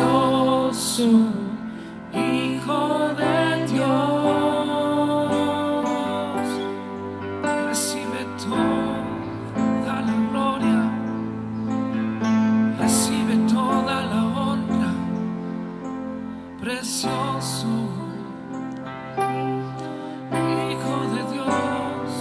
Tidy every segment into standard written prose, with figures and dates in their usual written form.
precioso Hijo de Dios. Recibe toda la gloria, recibe toda la honra, precioso Hijo de Dios.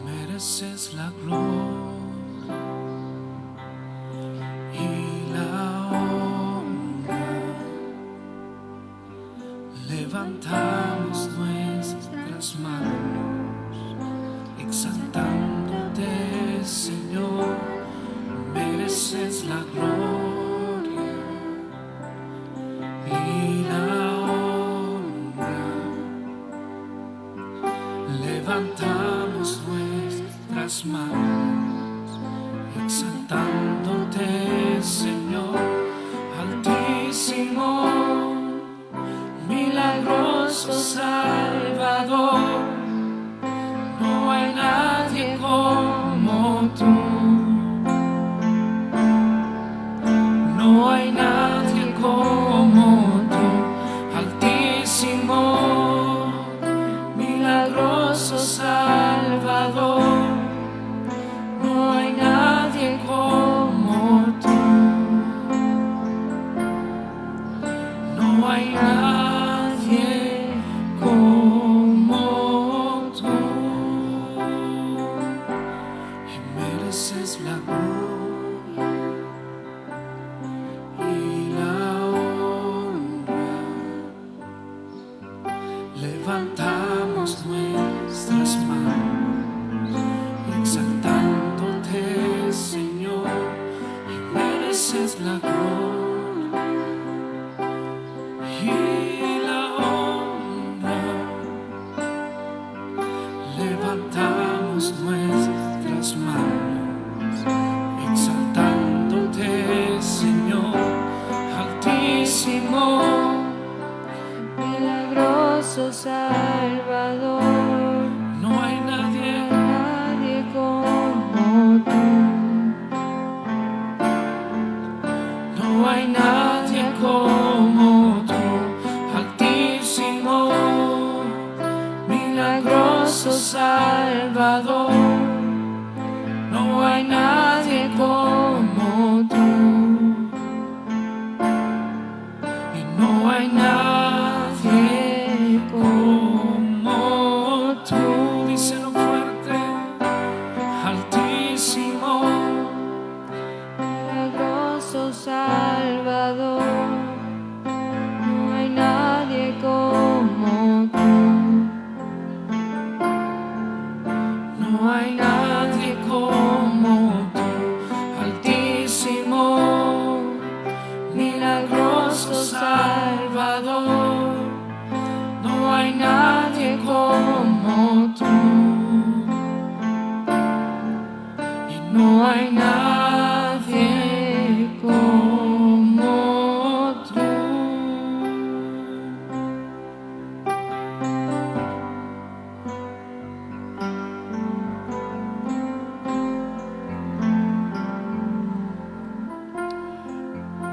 Mereces la gloria y la honra. Levantamos nuestras manos exaltándote, Señor. Mereces la gloria y la honra. Levantamos nuestras manos exaltándote, Señor. Altísimo, milagroso Salvador, no hay nadie como tú. No hay nadie como tú. Altísimo, milagroso Salvador, no hay nadie como tú. No hay nadie como tú. Y mereces la gloria y la honra. Levantamos nuestras manos exaltándote, Señor. Y mereces la gloria y la honra. Levantamos nuestras manos exaltándote, Señor. Altísimo, milagroso Salvador, no hay nadie como tú. No hay nadie como tú. Altísimo, milagroso Salvador, no hay nadie como tú. Y no hay nadie como tú. Díselo fuerte. Altísimo, Milagroso Salvador, no hay nadie como tú. no hay nadie como tú. Altísimo, milagroso Salvador, no hay nadie como tú. Y no hay nadie como tú.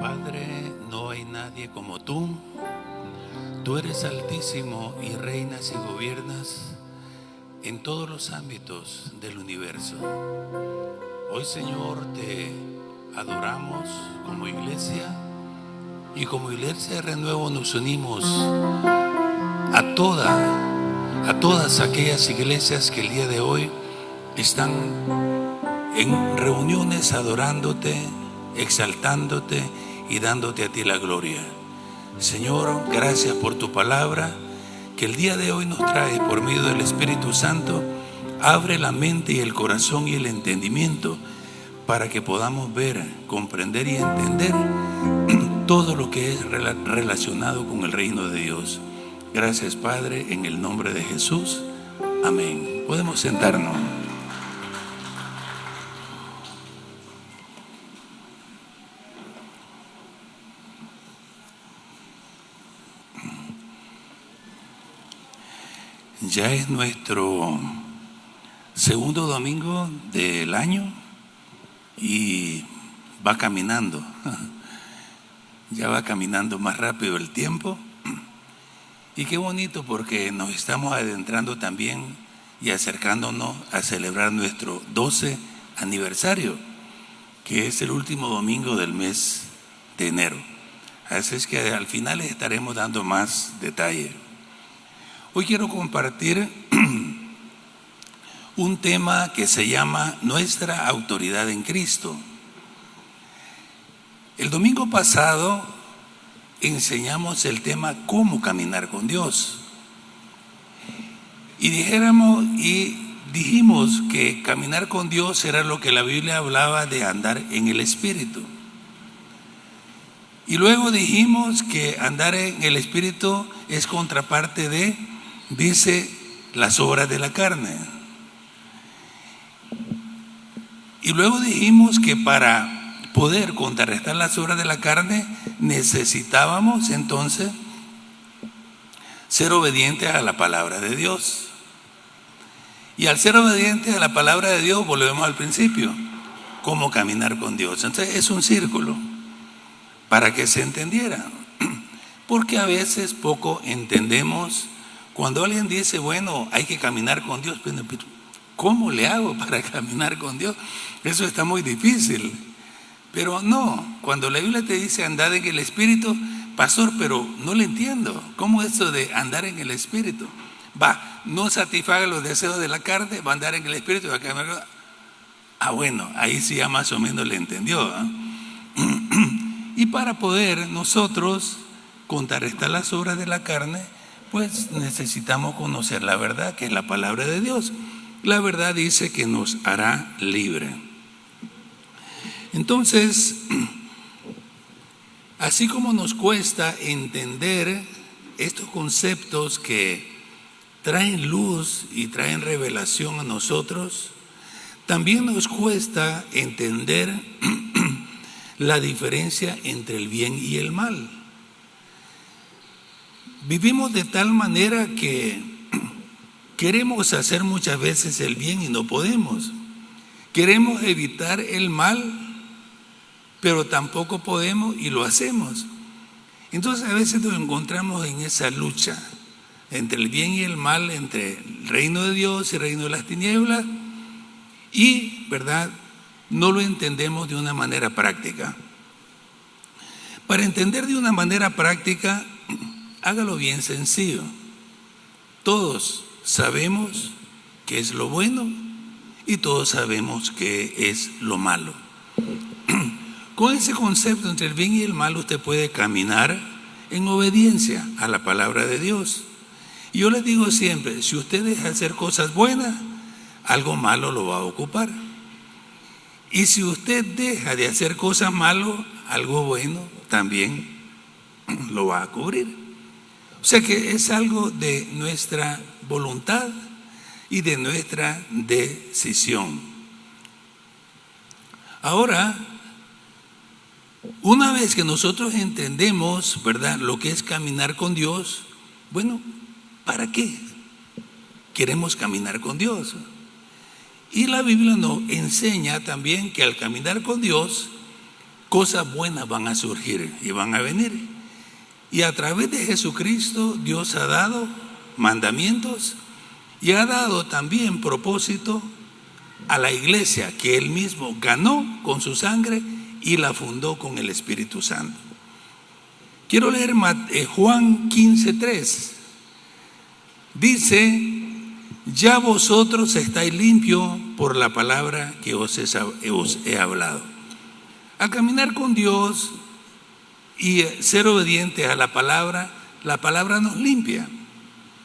Padre, no hay nadie como tú. Tú eres altísimo y reinas y gobiernas en todos los ámbitos del universo. Hoy, Señor, te adoramos como iglesia, y como iglesia de Renuevo nos unimos a todas aquellas iglesias que el día de hoy están en reuniones adorándote, exaltándote y dándote a ti la gloria. Señor, gracias por tu palabra que el día de hoy nos trae por medio del Espíritu Santo. Abre la mente y el corazón y el entendimiento para que podamos ver, comprender y entender todo lo que es relacionado con el reino de Dios. Gracias, Padre, en el nombre de Jesús. Amén. Podemos sentarnos. Ya es nuestro segundo domingo del año y va caminando. Ya va caminando más rápido el tiempo. Y qué bonito, porque nos estamos adentrando también y acercándonos a celebrar nuestro 12 aniversario, que es el último domingo del mes de enero. Así es que al final les estaremos dando más detalle. Hoy quiero compartir un tema que se llama Nuestra autoridad en Cristo. El domingo pasado enseñamos el tema cómo caminar con Dios. Y dijimos que caminar con Dios era lo que la Biblia hablaba de andar en el Espíritu. Y luego dijimos que andar en el Espíritu es contraparte de, dice, las obras de la carne. Y luego dijimos que para poder contrarrestar las obras de la carne necesitábamos entonces ser obedientes a la palabra de Dios. Y al ser obedientes a la palabra de Dios, volvemos al principio, cómo caminar con Dios. Entonces es un círculo para que se entendiera, porque a veces poco entendemos cuando alguien dice, bueno, hay que caminar con Dios. ¿Cómo le hago para caminar con Dios? Eso está muy difícil. Pero no, cuando la Biblia te dice andar en el Espíritu, pastor, pero no le entiendo. ¿Cómo es eso de andar en el Espíritu? No satisfaga los deseos de la carne, va a andar en el Espíritu. Bueno, ahí sí ya más o menos le entendió. Y para poder nosotros contrarrestar las obras de la carne, pues necesitamos conocer la verdad, que es la palabra de Dios. La verdad dice que nos hará libre. Entonces, así como nos cuesta entender estos conceptos que traen luz y traen revelación a nosotros, también nos cuesta entender la diferencia entre el bien y el mal. Vivimos de tal manera que queremos hacer muchas veces el bien y no podemos. Queremos evitar el mal, pero tampoco podemos y lo hacemos. Entonces a veces nos encontramos en esa lucha entre el bien y el mal, entre el reino de Dios y el reino de las tinieblas, y, ¿verdad?, no lo entendemos de una manera práctica. Para entender de una manera práctica, hágalo bien sencillo. Todos sabemos qué es lo bueno y todos sabemos qué es lo malo. Con ese concepto entre el bien y el mal, usted puede caminar en obediencia a la palabra de Dios. Y yo les digo siempre, si usted deja de hacer cosas buenas, algo malo lo va a ocupar. Y si usted deja de hacer cosas malas, algo bueno también lo va a cubrir. O sea que es algo de nuestra voluntad y de nuestra decisión. Ahora, una vez que nosotros entendemos, ¿verdad?, lo que es caminar con Dios, bueno, ¿para qué queremos caminar con Dios? Y la Biblia nos enseña también que al caminar con Dios, cosas buenas van a surgir y van a venir. Y a través de Jesucristo, Dios ha dado mandamientos y ha dado también propósito a la iglesia que Él mismo ganó con su sangre y la fundó con el Espíritu Santo. Quiero leer Juan 15:3. Dice, ya vosotros estáis limpios por la palabra que os he hablado. Al caminar con Dios y ser obedientes a la palabra nos limpia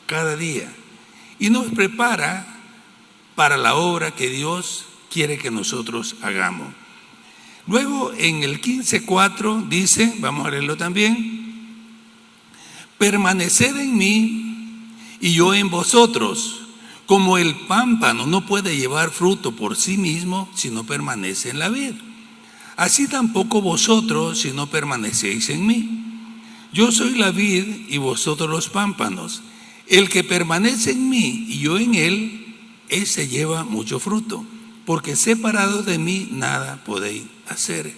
cada día y nos prepara para la obra que Dios quiere que nosotros hagamos. Luego en el 15:4 dice, vamos a leerlo también: permaneced en mí y yo en vosotros. Como el pámpano no puede llevar fruto por sí mismo si no permanece en la vid, así tampoco vosotros si no permanecéis en mí. Yo soy la vid y vosotros los pámpanos. El que permanece en mí y yo en él, ese lleva mucho fruto, porque separados de mí nada podéis hacer.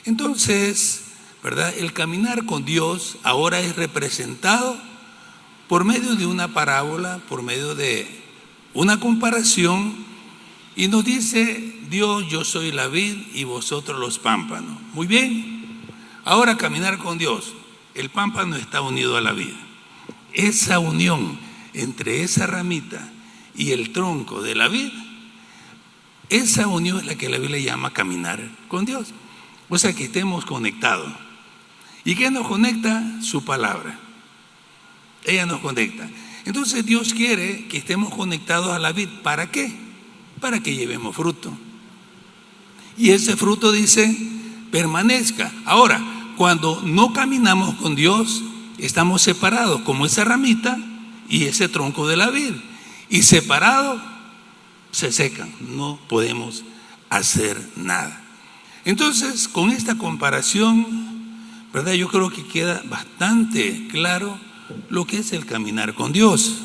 Entonces, ¿verdad? El caminar con Dios ahora es representado por medio de una parábola, por medio de una comparación, y nos dice Dios: yo soy la vid y vosotros los pámpanos. Muy bien, ahora caminar con Dios. El pámpano está unido a la vid. Esa unión entre esa ramita y el tronco de la vid, esa unión es la que la Biblia llama caminar con Dios. O sea, que estemos conectados. ¿Y qué nos conecta? Su palabra. Ella nos conecta. Entonces Dios quiere que estemos conectados a la vid. ¿Para qué? Para que llevemos fruto. Y ese fruto, dice, permanezca. Ahora, cuando no caminamos con Dios, estamos separados, como esa ramita y ese tronco de la vid. Y separados, se secan. No podemos hacer nada. Entonces, con esta comparación, ¿verdad? Yo creo que queda bastante claro lo que es el caminar con Dios,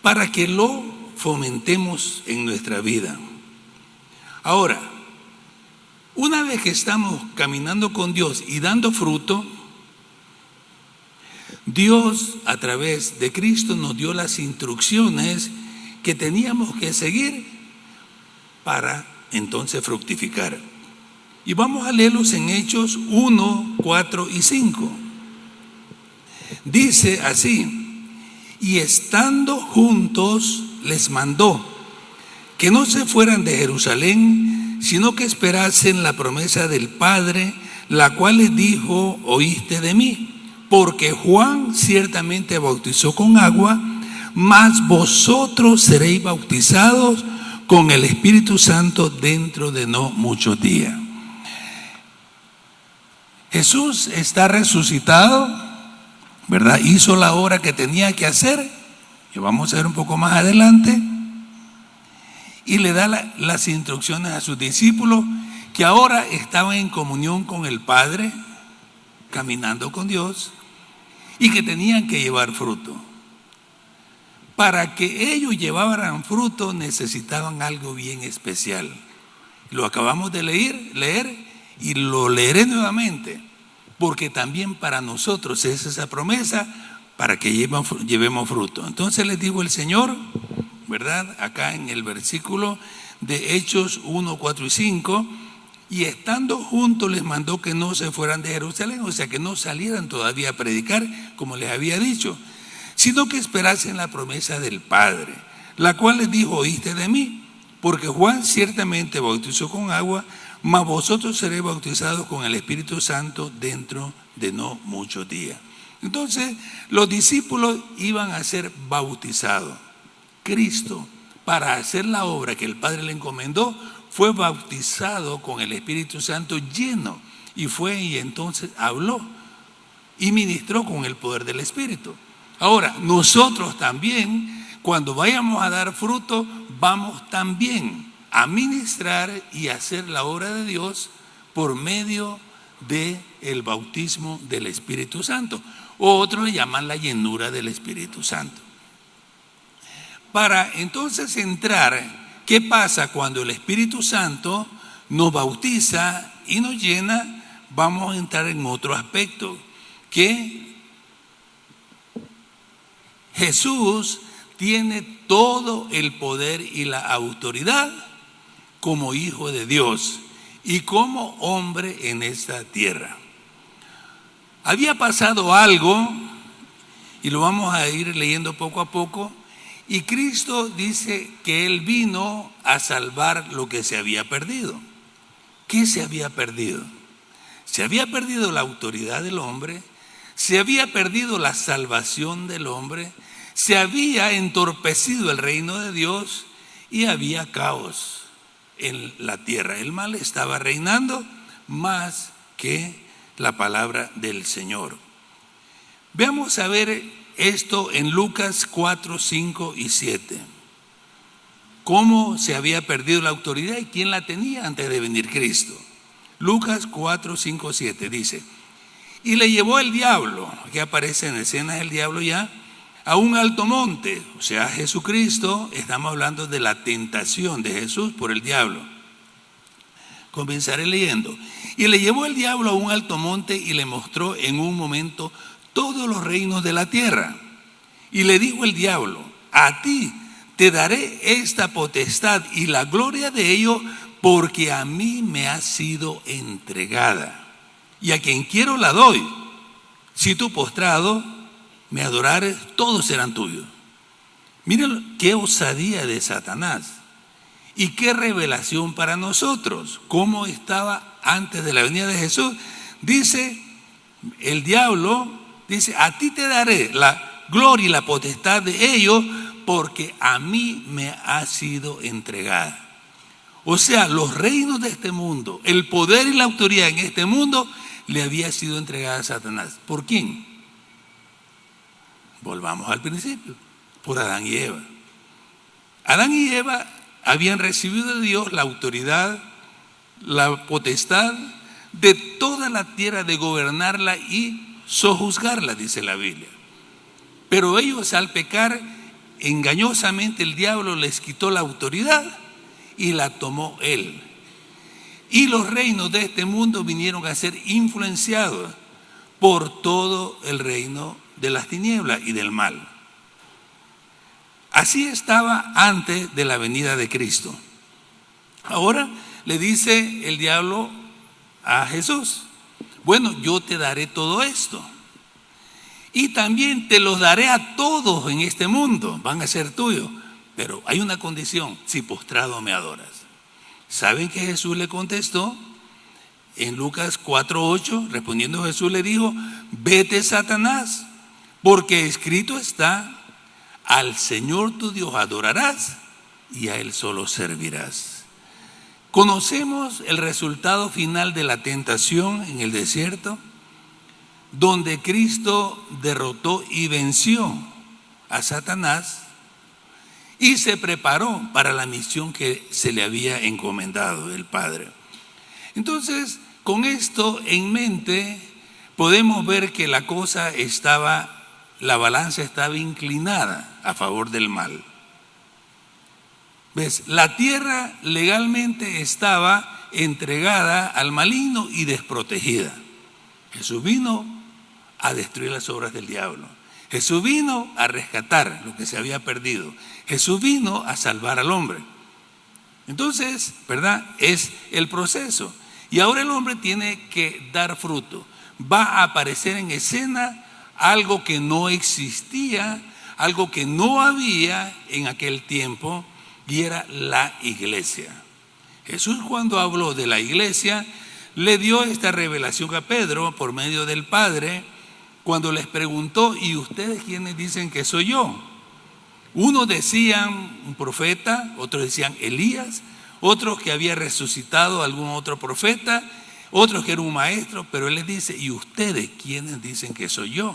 para que lo fomentemos en nuestra vida. Ahora, una vez que estamos caminando con Dios y dando fruto, Dios a través de Cristo nos dio las instrucciones que teníamos que seguir para entonces fructificar. Y vamos a leerlos en Hechos 1, 4 y 5. Dice así: y estando juntos les mandó que no se fueran de Jerusalén, sino que esperasen la promesa del Padre, la cual les dijo: oíste de mí. Porque Juan ciertamente bautizó con agua, mas vosotros seréis bautizados con el Espíritu Santo dentro de no muchos días. Jesús está resucitado, ¿verdad? Hizo la obra que tenía que hacer, que vamos a ver un poco más adelante, y le da las instrucciones a sus discípulos, que ahora estaban en comunión con el Padre, caminando con Dios, y que tenían que llevar fruto. Para que ellos llevaran fruto necesitaban algo bien especial. Lo acabamos de leer y lo leeré nuevamente, porque también para nosotros es esa promesa, para que llevemos fruto. Entonces les digo el Señor, ¿verdad? Acá en el versículo de Hechos 1, 4 y 5: y estando juntos les mandó que no se fueran de Jerusalén, o sea, que no salieran todavía a predicar, como les había dicho, sino que esperasen la promesa del Padre, la cual les dijo: oíste de mí. Porque Juan ciertamente bautizó con agua, mas vosotros seréis bautizados con el Espíritu Santo dentro de no muchos días. Entonces los discípulos iban a ser bautizados. Cristo, para hacer la obra que el Padre le encomendó, fue bautizado con el Espíritu Santo lleno, y fue y entonces habló y ministró con el poder del Espíritu. Ahora, nosotros también, cuando vayamos a dar fruto, vamos también a ministrar y hacer la obra de Dios por medio del bautismo del Espíritu Santo. Otros le llaman la llenura del Espíritu Santo. Para entonces entrar, ¿qué pasa cuando el Espíritu Santo nos bautiza y nos llena? Vamos a entrar en otro aspecto, que Jesús tiene todo el poder y la autoridad como Hijo de Dios y como hombre en esta tierra. Había pasado algo, y lo vamos a ir leyendo poco a poco, y Cristo dice que Él vino a salvar lo que se había perdido. ¿Qué se había perdido? Se había perdido la autoridad del hombre, se había perdido la salvación del hombre, se había entorpecido el reino de Dios y había caos. en la tierra. El mal estaba reinando más que la palabra del Señor. Veamos a ver esto en Lucas 4, 5 y 7. Cómo se había perdido la autoridad y quién la tenía antes de venir Cristo. Lucas 4, 5, 7 dice: y le llevó el diablo, aquí aparece en escenas el diablo ya, a un alto monte, o sea, Jesucristo. Estamos hablando de la tentación de Jesús por el diablo. Comenzaré leyendo. Y le llevó el diablo a un alto monte y le mostró en un momento todos los reinos de la tierra. Y le dijo el diablo: a ti te daré esta potestad y la gloria de ello, porque a mí me ha sido entregada. Y a quien quiero la doy. Si tú postrado me adorares, todos serán tuyos. Miren qué osadía de Satanás. Y qué revelación para nosotros. Cómo estaba antes de la venida de Jesús. Dice el diablo, dice: a ti te daré la gloria y la potestad de ellos, porque a mí me ha sido entregada. O sea, los reinos de este mundo, el poder y la autoridad en este mundo le había sido entregada a Satanás. ¿Por quién? Volvamos al principio, por Adán y Eva. Adán y Eva habían recibido de Dios la autoridad, la potestad de toda la tierra, de gobernarla y sojuzgarla, dice la Biblia. Pero ellos, al pecar, engañosamente el diablo les quitó la autoridad y la tomó él. Y los reinos de este mundo vinieron a ser influenciados por todo el reino de las tinieblas y del mal. Así estaba antes de la venida de Cristo. Ahora le dice el diablo a Jesús: bueno, yo te daré todo esto. Y también te los daré a todos en este mundo, van a ser tuyos. Pero hay una condición: si postrado me adoras. ¿Saben que Jesús le contestó? En Lucas 4:8, respondiendo Jesús le dijo: vete, Satanás, porque escrito está: al Señor tu Dios adorarás y a Él solo servirás. Conocemos el resultado final de la tentación en el desierto, donde Cristo derrotó y venció a Satanás y se preparó para la misión que se le había encomendado el Padre. Entonces, con esto en mente, podemos ver que la balanza estaba inclinada a favor del mal. ¿Ves? La tierra legalmente estaba entregada al maligno y desprotegida. Jesús vino a destruir las obras del diablo. Jesús vino a rescatar lo que se había perdido. Jesús vino a salvar al hombre. Entonces, ¿verdad? Es el proceso. Y ahora el hombre tiene que dar fruto. Va a aparecer en escena algo que no existía, algo que no había en aquel tiempo, y era la iglesia. Jesús, cuando habló de la iglesia, le dio esta revelación a Pedro por medio del Padre, cuando les preguntó: ¿y ustedes quiénes dicen que soy yo? Unos decían un profeta, otros decían Elías, otros que había resucitado algún otro profeta, otros que era un maestro. Pero él les dice: ¿y ustedes quiénes dicen que soy yo?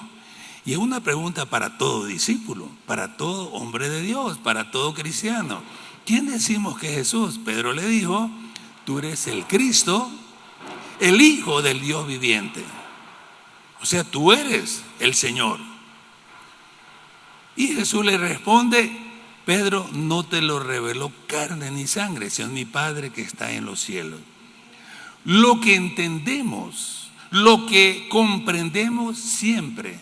Y es una pregunta para todo discípulo, para todo hombre de Dios, para todo cristiano. ¿Quién decimos que es Jesús? Pedro le dijo: tú eres el Cristo, el Hijo del Dios viviente. O sea, tú eres el Señor. Y Jesús le responde: Pedro, no te lo reveló carne ni sangre, sino mi Padre que está en los cielos. Lo que entendemos, lo que comprendemos siempre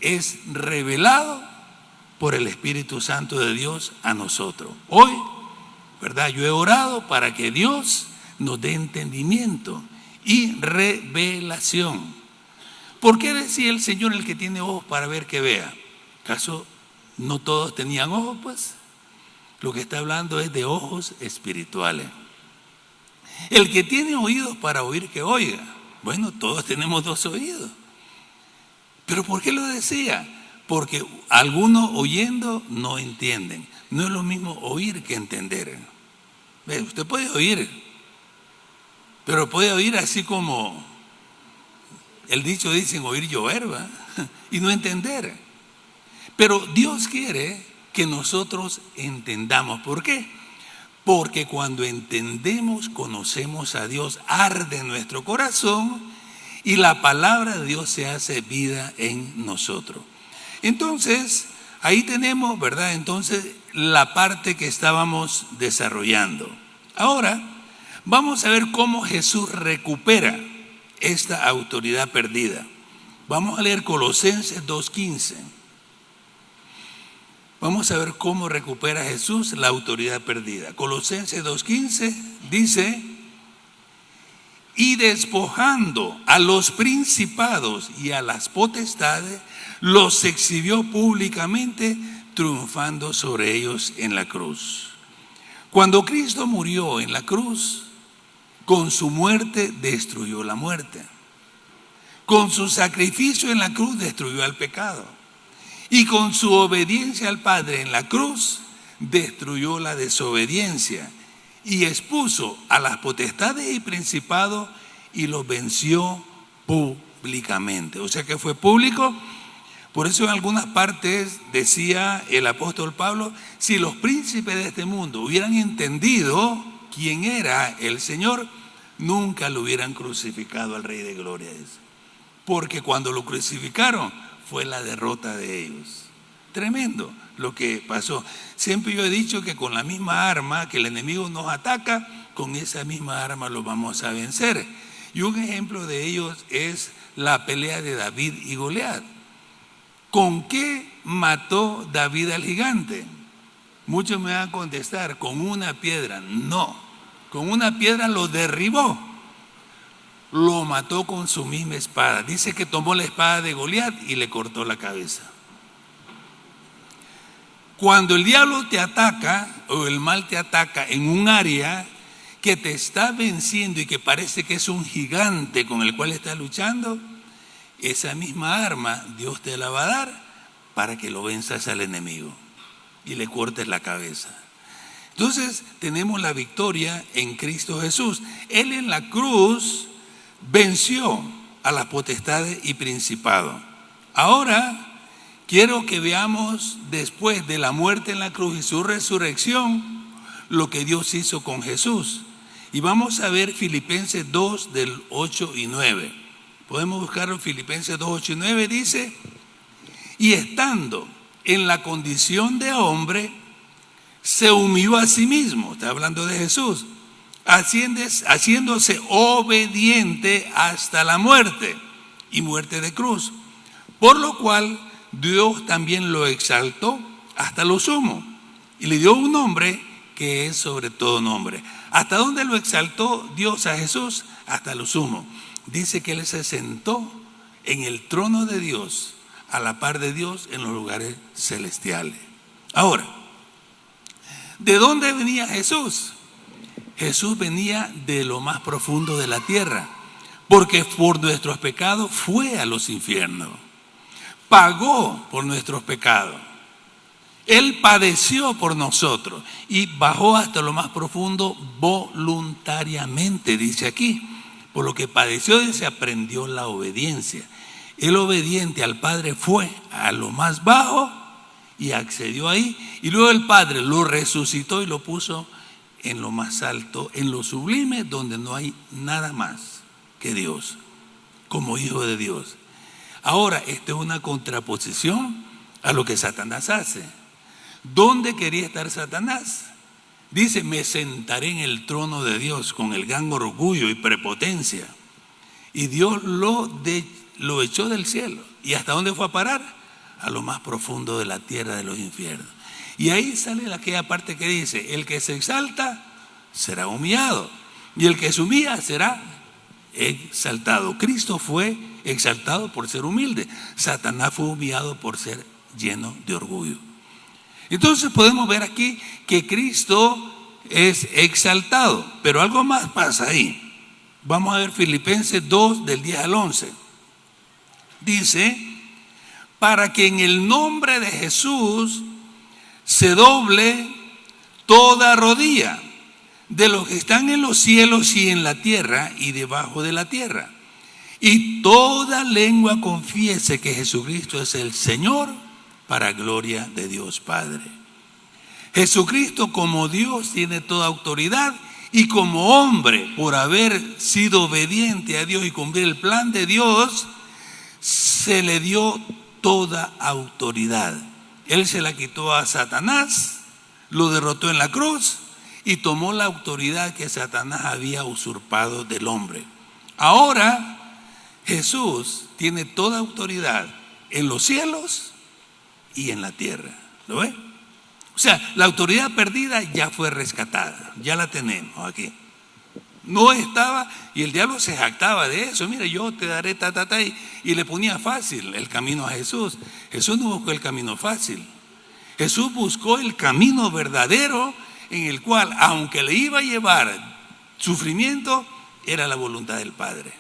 es revelado por el Espíritu Santo de Dios a nosotros. Hoy, ¿verdad? Yo he orado para que Dios nos dé entendimiento y revelación. ¿Por qué decía el Señor: el que tiene ojos para ver, que vea? ¿Acaso no todos tenían ojos? Pues lo que está hablando es de ojos espirituales. El que tiene oídos para oír, que oiga. Bueno, todos tenemos dos oídos. ¿Pero por qué lo decía? Porque algunos oyendo no entienden. No es lo mismo oír que entender. Ve, usted puede oír, pero puede oír así como el dicho dice, oír llover, ¿va? Y no entender. Pero Dios quiere que nosotros entendamos. ¿Por qué? Porque cuando entendemos, conocemos a Dios, arde nuestro corazón y la palabra de Dios se hace vida en nosotros. Entonces, ahí tenemos, ¿verdad? Entonces, la parte que estábamos desarrollando. Ahora, vamos a ver cómo Jesús recupera esta autoridad perdida. Vamos a leer Colosenses 2:15. Vamos a ver cómo recupera Jesús la autoridad perdida. Colosenses 2:15 dice: y despojando a los principados y a las potestades, los exhibió públicamente, triunfando sobre ellos en la cruz. Cuando Cristo murió en la cruz, con su muerte destruyó la muerte. Con su sacrificio en la cruz destruyó al pecado. Y con su obediencia al Padre en la cruz destruyó la desobediencia. Y expuso a las potestades y principados y los venció públicamente. O sea que fue público. Por eso en algunas partes decía el apóstol Pablo, si los príncipes de este mundo hubieran entendido quién era el Señor, nunca lo hubieran crucificado al Rey de Gloria. Porque cuando lo crucificaron fue la derrota de ellos. Tremendo lo que pasó. Siempre yo he dicho que con la misma arma que el enemigo nos ataca, con esa misma arma lo vamos a vencer. Y un ejemplo de ellos es la pelea de David y Goliat. ¿Con qué mató David al gigante? Muchos me van a contestar, con una piedra. No, con una piedra lo derribó. Lo mató con su misma espada. Dice que tomó la espada de Goliat y le cortó la cabeza. Cuando el diablo te ataca o el mal te ataca en un área que te está venciendo y que parece que es un gigante con el cual estás luchando, esa misma arma Dios te la va a dar para que lo venzas al enemigo y le cortes la cabeza. Entonces tenemos la victoria en Cristo Jesús. Él en la cruz venció a las potestades y principados. Ahora quiero que veamos, después de la muerte en la cruz y su resurrección, lo que Dios hizo con Jesús. Y vamos a ver Filipenses 2 del 8 y 9. Podemos buscarlo. Filipenses 2, 8 y 9 dice: y estando en la condición de hombre, se humilló a sí mismo. Está hablando de Jesús. Haciéndose obediente hasta la muerte y muerte de cruz. Por lo cual Dios también lo exaltó hasta lo sumo y le dio un nombre que es sobre todo nombre. ¿Hasta dónde lo exaltó Dios a Jesús? Hasta lo sumo. Dice que Él se sentó en el trono de Dios, a la par de Dios en los lugares celestiales. Ahora, ¿de dónde venía Jesús? Jesús venía de lo más profundo de la tierra, porque por nuestros pecados fue a los infiernos. Pagó por nuestros pecados. Él padeció por nosotros y bajó hasta lo más profundo voluntariamente, dice aquí. Por lo que padeció, dice, aprendió la obediencia. El obediente al Padre fue a lo más bajo y accedió ahí. Y luego el Padre lo resucitó y lo puso en lo más alto, en lo sublime, donde no hay nada más que Dios, como hijo de Dios. Ahora, esta es una contraposición a lo que Satanás hace. ¿Dónde quería estar Satanás? Dice, me sentaré en el trono de Dios con el gran orgullo y prepotencia. Y Dios lo echó del cielo. ¿Y hasta dónde fue a parar? A lo más profundo de la tierra de los infiernos. Y ahí sale aquella parte que dice, el que se exalta será humillado y el que se humilla será exaltado. Cristo fue exaltado por ser humilde. Satanás fue humillado por ser lleno de orgullo. Entonces podemos ver aquí que Cristo es exaltado, pero algo más pasa ahí. Vamos a ver Filipenses 2 del 10 al 11. Dice, para que en el nombre de Jesús se doble toda rodilla de los que están en los cielos y en la tierra y debajo de la tierra. Y toda lengua confiese que Jesucristo es el Señor, para gloria de Dios Padre. Jesucristo como Dios tiene toda autoridad, y como hombre, por haber sido obediente a Dios y cumplir el plan de Dios, se le dio toda autoridad. Él se la quitó a Satanás, lo derrotó en la cruz y tomó la autoridad que Satanás había usurpado del hombre. Ahora Jesús tiene toda autoridad en los cielos y en la tierra. ¿Lo ve? O sea, la autoridad perdida ya fue rescatada, ya la tenemos aquí. No estaba, y el diablo se jactaba de eso. Mira, yo te daré y le ponía fácil el camino a Jesús. Jesús no buscó el camino fácil. Jesús buscó el camino verdadero, en el cual, aunque le iba a llevar sufrimiento, era la voluntad del Padre.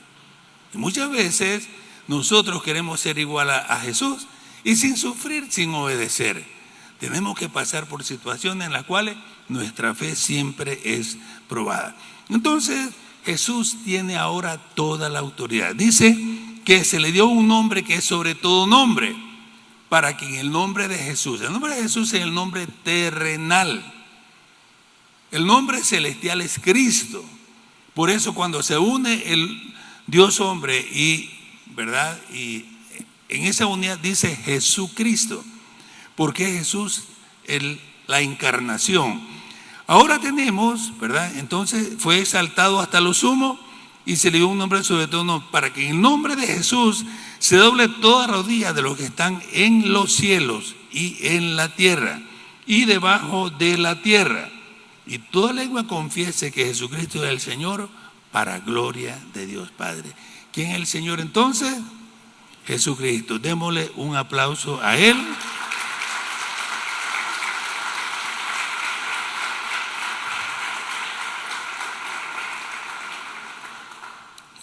Y muchas veces nosotros queremos ser igual a Jesús, y sin sufrir, sin obedecer. Tenemos que pasar por situaciones en las cuales nuestra fe siempre es probada. Entonces Jesús tiene ahora toda la autoridad. Dice que se le dio un nombre que es sobre todo nombre, para que en el nombre de Jesús, el nombre de Jesús es el nombre terrenal, el nombre celestial es Cristo. Por eso cuando se une el Dios hombre y, ¿verdad? Y en esa unidad dice Jesucristo, porque Jesús es la encarnación. Ahora tenemos, ¿verdad? Entonces fue exaltado hasta lo sumo y se le dio un nombre sobre todo nombre, para que en el nombre de Jesús se doble toda rodilla de los que están en los cielos y en la tierra y debajo de la tierra, y toda lengua confiese que Jesucristo es el Señor, para gloria de Dios Padre. ¿Quién es el Señor entonces? Jesucristo. Démosle un aplauso a Él.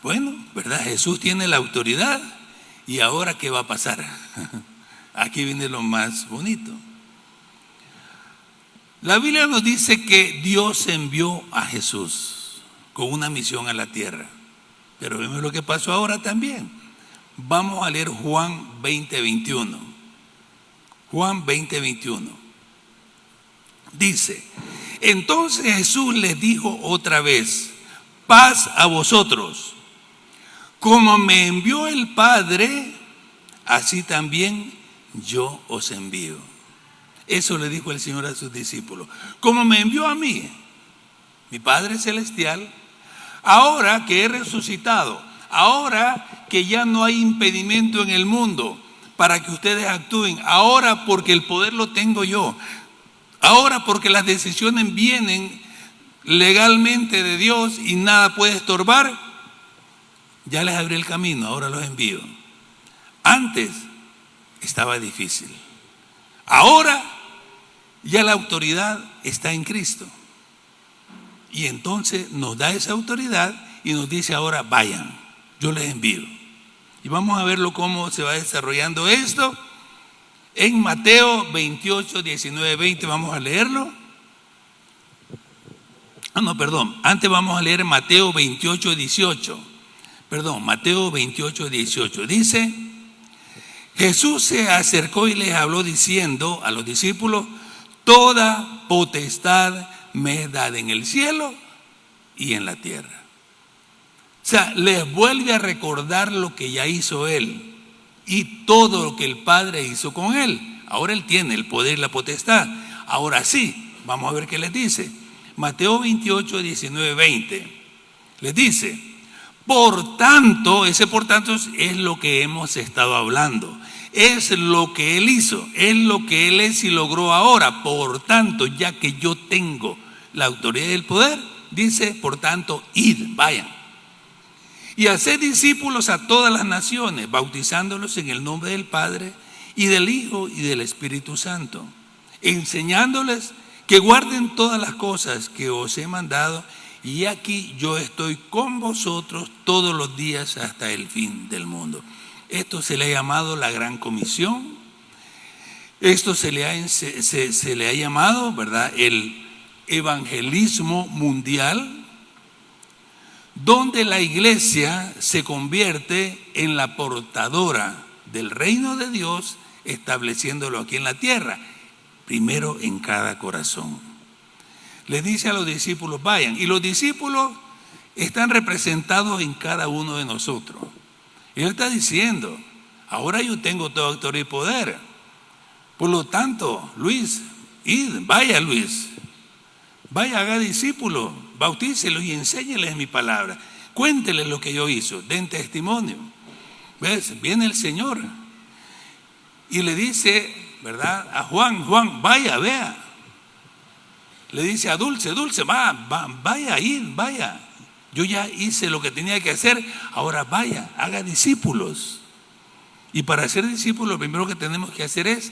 Bueno, ¿verdad? Jesús tiene la autoridad, y ahora ¿qué va a pasar? Aquí viene lo más bonito. La Biblia nos dice que Dios envió a Jesús con una misión a la tierra, pero vemos lo que pasó ahora también. Vamos a leer Juan 20:21. Juan 20:21 dice: entonces Jesús les dijo otra vez: paz a vosotros. Como me envió el Padre, así también yo os envío. Eso le dijo el Señor a sus discípulos. Como me envió a mí, mi Padre Celestial, ahora que he resucitado, ahora que ya no hay impedimento en el mundo para que ustedes actúen, ahora porque el poder lo tengo yo, ahora porque las decisiones vienen legalmente de Dios y nada puede estorbar, ya les abrí el camino, ahora los envío. Antes estaba difícil. Ahora ya la autoridad está en Cristo. Y entonces nos da esa autoridad y nos dice ahora vayan, yo les envío. Y vamos a verlo cómo se va desarrollando esto. En Mateo 28, 19, 20 vamos a leerlo. Antes vamos a leer Mateo 28, 18. Mateo 28, 18. Dice: Jesús se acercó y les habló diciendo a los discípulos: toda potestad me es dada en el cielo y en la tierra. O sea, les vuelve a recordar lo que ya hizo Él y todo lo que el Padre hizo con Él. Ahora Él tiene el poder y la potestad. Ahora sí, vamos a ver qué les dice. Mateo 28, 19, 20. Les dice: por tanto, ese por tanto es lo que hemos estado hablando. Es lo que Él hizo, es lo que Él es y logró ahora. Por tanto, ya que yo tengo la autoridad y el poder, dice, por tanto, id, vayan. Y haced discípulos a todas las naciones, bautizándolos en el nombre del Padre y del Hijo y del Espíritu Santo, enseñándoles que guarden todas las cosas que os he mandado. Y aquí yo estoy con vosotros todos los días hasta el fin del mundo. Esto se le ha llamado la Gran Comisión. Esto se le ha llamado, ¿verdad?, evangelismo mundial, donde la iglesia se convierte en la portadora del reino de Dios, estableciéndolo aquí en la tierra, primero en cada corazón. Les dice a los discípulos, vayan, y los discípulos están representados en cada uno de nosotros. Y él está diciendo, ahora yo tengo toda autoridad y poder. Por lo tanto, Luis, vaya Luis, vaya, haga discípulos, bautícelos y enséñeles mi palabra. Cuénteles lo que yo hice, den testimonio. ¿Ves? Viene el Señor y le dice, ¿verdad? A Juan, vaya, vea. Le dice a Dulce, vaya, vaya. Yo ya hice lo que tenía que hacer, ahora vaya, haga discípulos. Y para ser discípulos, lo primero que tenemos que hacer es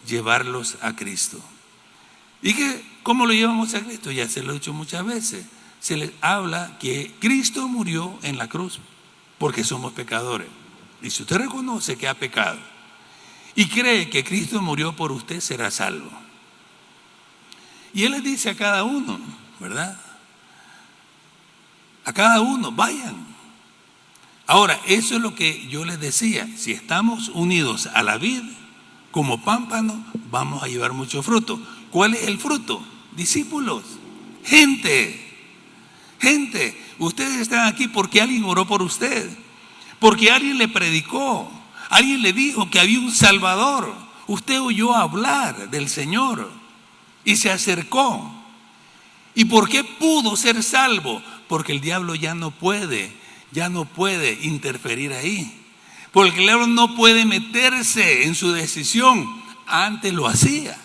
llevarlos a Cristo. ¿Y cómo lo llevamos a Cristo? Ya se lo he dicho muchas veces. Se les habla que Cristo murió en la cruz porque somos pecadores. Y si usted reconoce que ha pecado y cree que Cristo murió por usted, será salvo. Y Él les dice a cada uno, ¿verdad? A cada uno, vayan. Ahora, eso es lo que yo les decía. Si estamos unidos a la vid, como pámpano, vamos a llevar mucho fruto. ¿Cuál es el fruto? Discípulos, gente. Ustedes están aquí porque alguien oró por usted, porque alguien le predicó, alguien le dijo que había un Salvador. Usted oyó hablar del Señor y se acercó. ¿Y por qué pudo ser salvo? Porque el diablo ya no puede interferir ahí. Porque el diablo no puede meterse en su decisión. Antes lo hacía,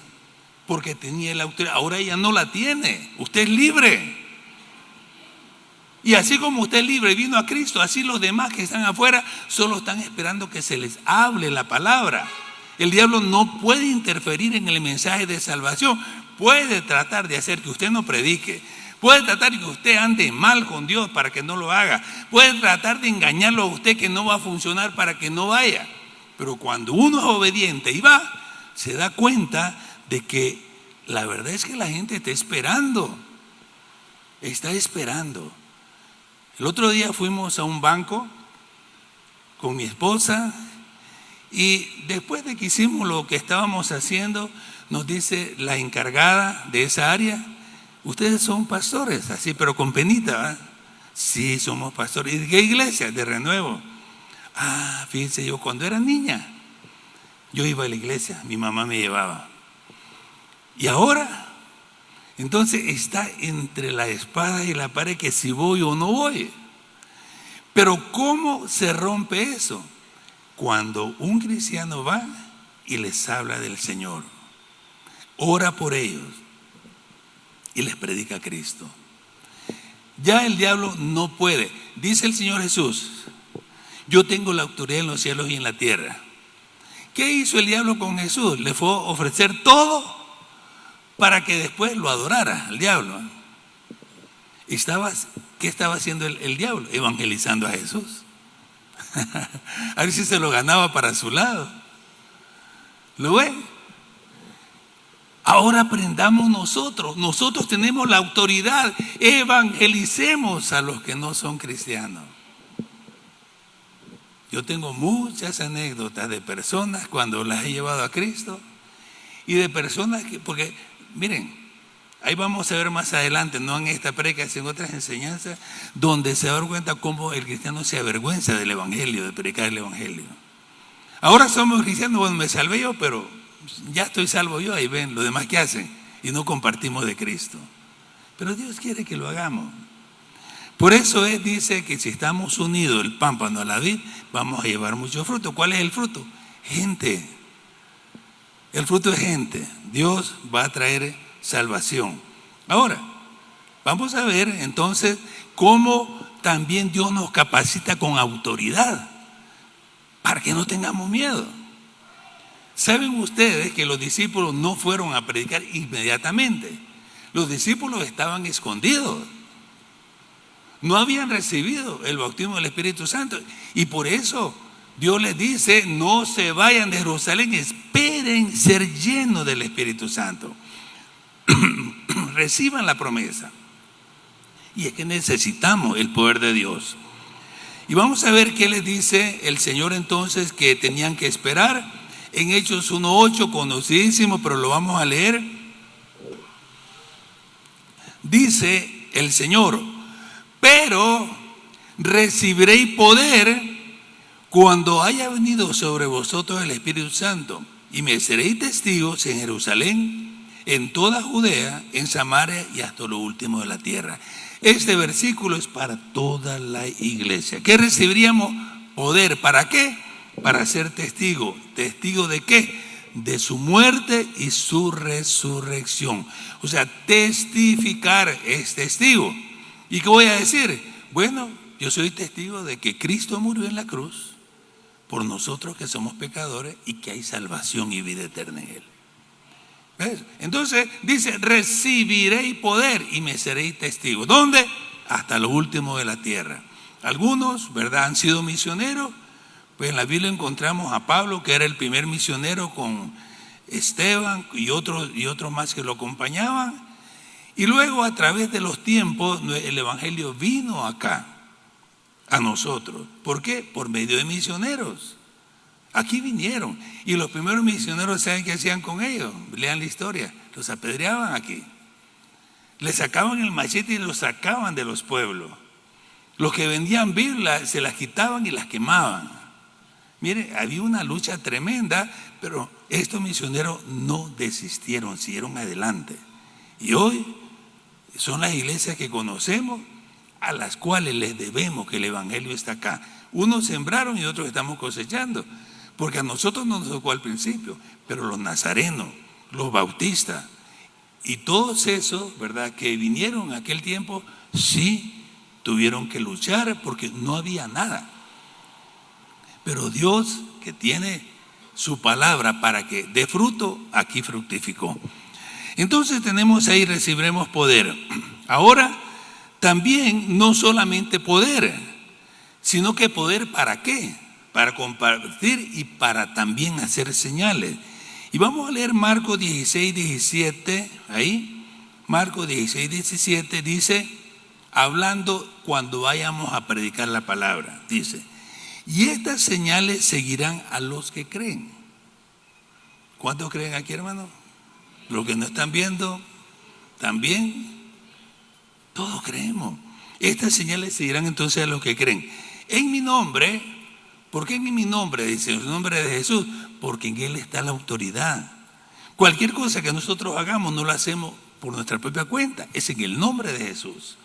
porque tenía la autoridad. Ahora ya no la tiene. Usted es libre. Y así como usted es libre y vino a Cristo, así los demás que están afuera solo están esperando que se les hable la palabra. El diablo no puede interferir en el mensaje de salvación. Puede tratar de hacer que usted no predique. Puede tratar de que usted ande mal con Dios para que no lo haga. Puede tratar de engañarlo a usted que no va a funcionar para que no vaya. Pero cuando uno es obediente y va, se da cuenta de que la verdad es que la gente está esperando. Está esperando. El otro día fuimos a un banco con mi esposa y después de que hicimos lo que estábamos haciendo, nos dice la encargada de esa área, ustedes son pastores, así pero con penita, ¿verdad? Sí, somos pastores. ¿Y de qué iglesia? De Renuevo. Fíjense, yo cuando era niña, yo iba a la iglesia, mi mamá me llevaba. Y ahora, entonces está entre la espada y la pared que si voy o no voy. Pero ¿cómo se rompe eso? Cuando un cristiano va y les habla del Señor, ora por ellos y les predica a Cristo. Ya el diablo no puede. Dice el Señor Jesús, yo tengo la autoridad en los cielos y en la tierra. ¿Qué hizo el diablo con Jesús? Le fue a ofrecer todo para que después lo adorara al diablo. ¿Qué estaba haciendo el diablo? Evangelizando a Jesús. A ver si se lo ganaba para su lado. ¿Lo ven? Ahora aprendamos nosotros. Nosotros tenemos la autoridad. Evangelicemos a los que no son cristianos. Yo tengo muchas anécdotas de personas cuando las he llevado a Cristo y de personas que, porque miren, ahí vamos a ver más adelante, no en esta prédica, sino en otras enseñanzas, donde se da cuenta cómo el cristiano se avergüenza del evangelio, de predicar el evangelio. Ahora somos cristianos, bueno, me salvé yo, pero ya estoy salvo yo, ahí ven, los demás que hacen, y no compartimos de Cristo. Pero Dios quiere que lo hagamos. Por eso Él dice que si estamos unidos el pámpano a la vid, vamos a llevar mucho fruto. ¿Cuál es el fruto? Gente. El fruto es gente. Dios va a traer salvación. Ahora, vamos a ver entonces cómo también Dios nos capacita con autoridad para que no tengamos miedo. ¿Saben ustedes que los discípulos no fueron a predicar inmediatamente? Los discípulos estaban escondidos. No habían recibido el bautismo del Espíritu Santo. Y por eso Dios les dice, no se vayan de Jerusalén, esperen ser llenos del Espíritu Santo. reciban la promesa. Y es que necesitamos el poder de Dios. Y vamos a ver qué les dice el Señor entonces que tenían que esperar. En Hechos 1:8, conocidísimo, pero lo vamos a leer. Dice el Señor: pero recibiréis poder cuando haya venido sobre vosotros el Espíritu Santo, y me seréis testigos en Jerusalén, en toda Judea, en Samaria y hasta lo último de la tierra. Este versículo es para toda la iglesia. ¿Qué recibiríamos? Poder. ¿Para qué? Para ser testigo. ¿Testigo de qué? De su muerte y su resurrección. O sea, testificar es testigo. ¿Y qué voy a decir? Bueno, yo soy testigo de que Cristo murió en la cruz por nosotros que somos pecadores y que hay salvación y vida eterna en Él. ¿Ves? Entonces dice: recibiréis poder y me seréis testigos. ¿Dónde? Hasta lo último de la tierra. Algunos, ¿verdad?, han sido misioneros. Pues en la Biblia encontramos a Pablo, que era el primer misionero, con Esteban y otros más que lo acompañaban. Y luego, a través de los tiempos, el evangelio vino acá a nosotros. ¿Por qué? Por medio de misioneros. Aquí vinieron. Y los primeros misioneros, ¿saben qué hacían con ellos? Lean la historia. Los apedreaban aquí. Les sacaban el machete y los sacaban de los pueblos. Los que vendían Biblias se las quitaban y las quemaban. Mire, había una lucha tremenda, pero estos misioneros no desistieron, siguieron adelante. Y hoy son las iglesias que conocemos, a las cuales les debemos que el evangelio está acá. Unos sembraron y otros estamos cosechando, porque a nosotros no nos tocó al principio, pero los nazarenos, los bautistas y todos esos, ¿verdad?, que vinieron en aquel tiempo, sí tuvieron que luchar porque no había nada. Pero Dios, que tiene su palabra para que dé fruto, aquí fructificó. Entonces tenemos ahí: recibiremos poder. Ahora, también no solamente poder, sino que poder ¿para qué? Para compartir y para también hacer señales. Y vamos a leer Marcos 16:17, ahí. Marcos 16:17 dice, hablando cuando vayamos a predicar la palabra, dice: y estas señales seguirán a los que creen. ¿Cuántos creen aquí, hermano? Los que no están viendo, también. Todos creemos. Estas señales seguirán entonces a los que creen. En mi nombre. ¿Por qué en mi nombre? Dice, en el nombre de Jesús. Porque en Él está la autoridad. Cualquier cosa que nosotros hagamos no lo hacemos por nuestra propia cuenta. Es en el nombre de Jesús.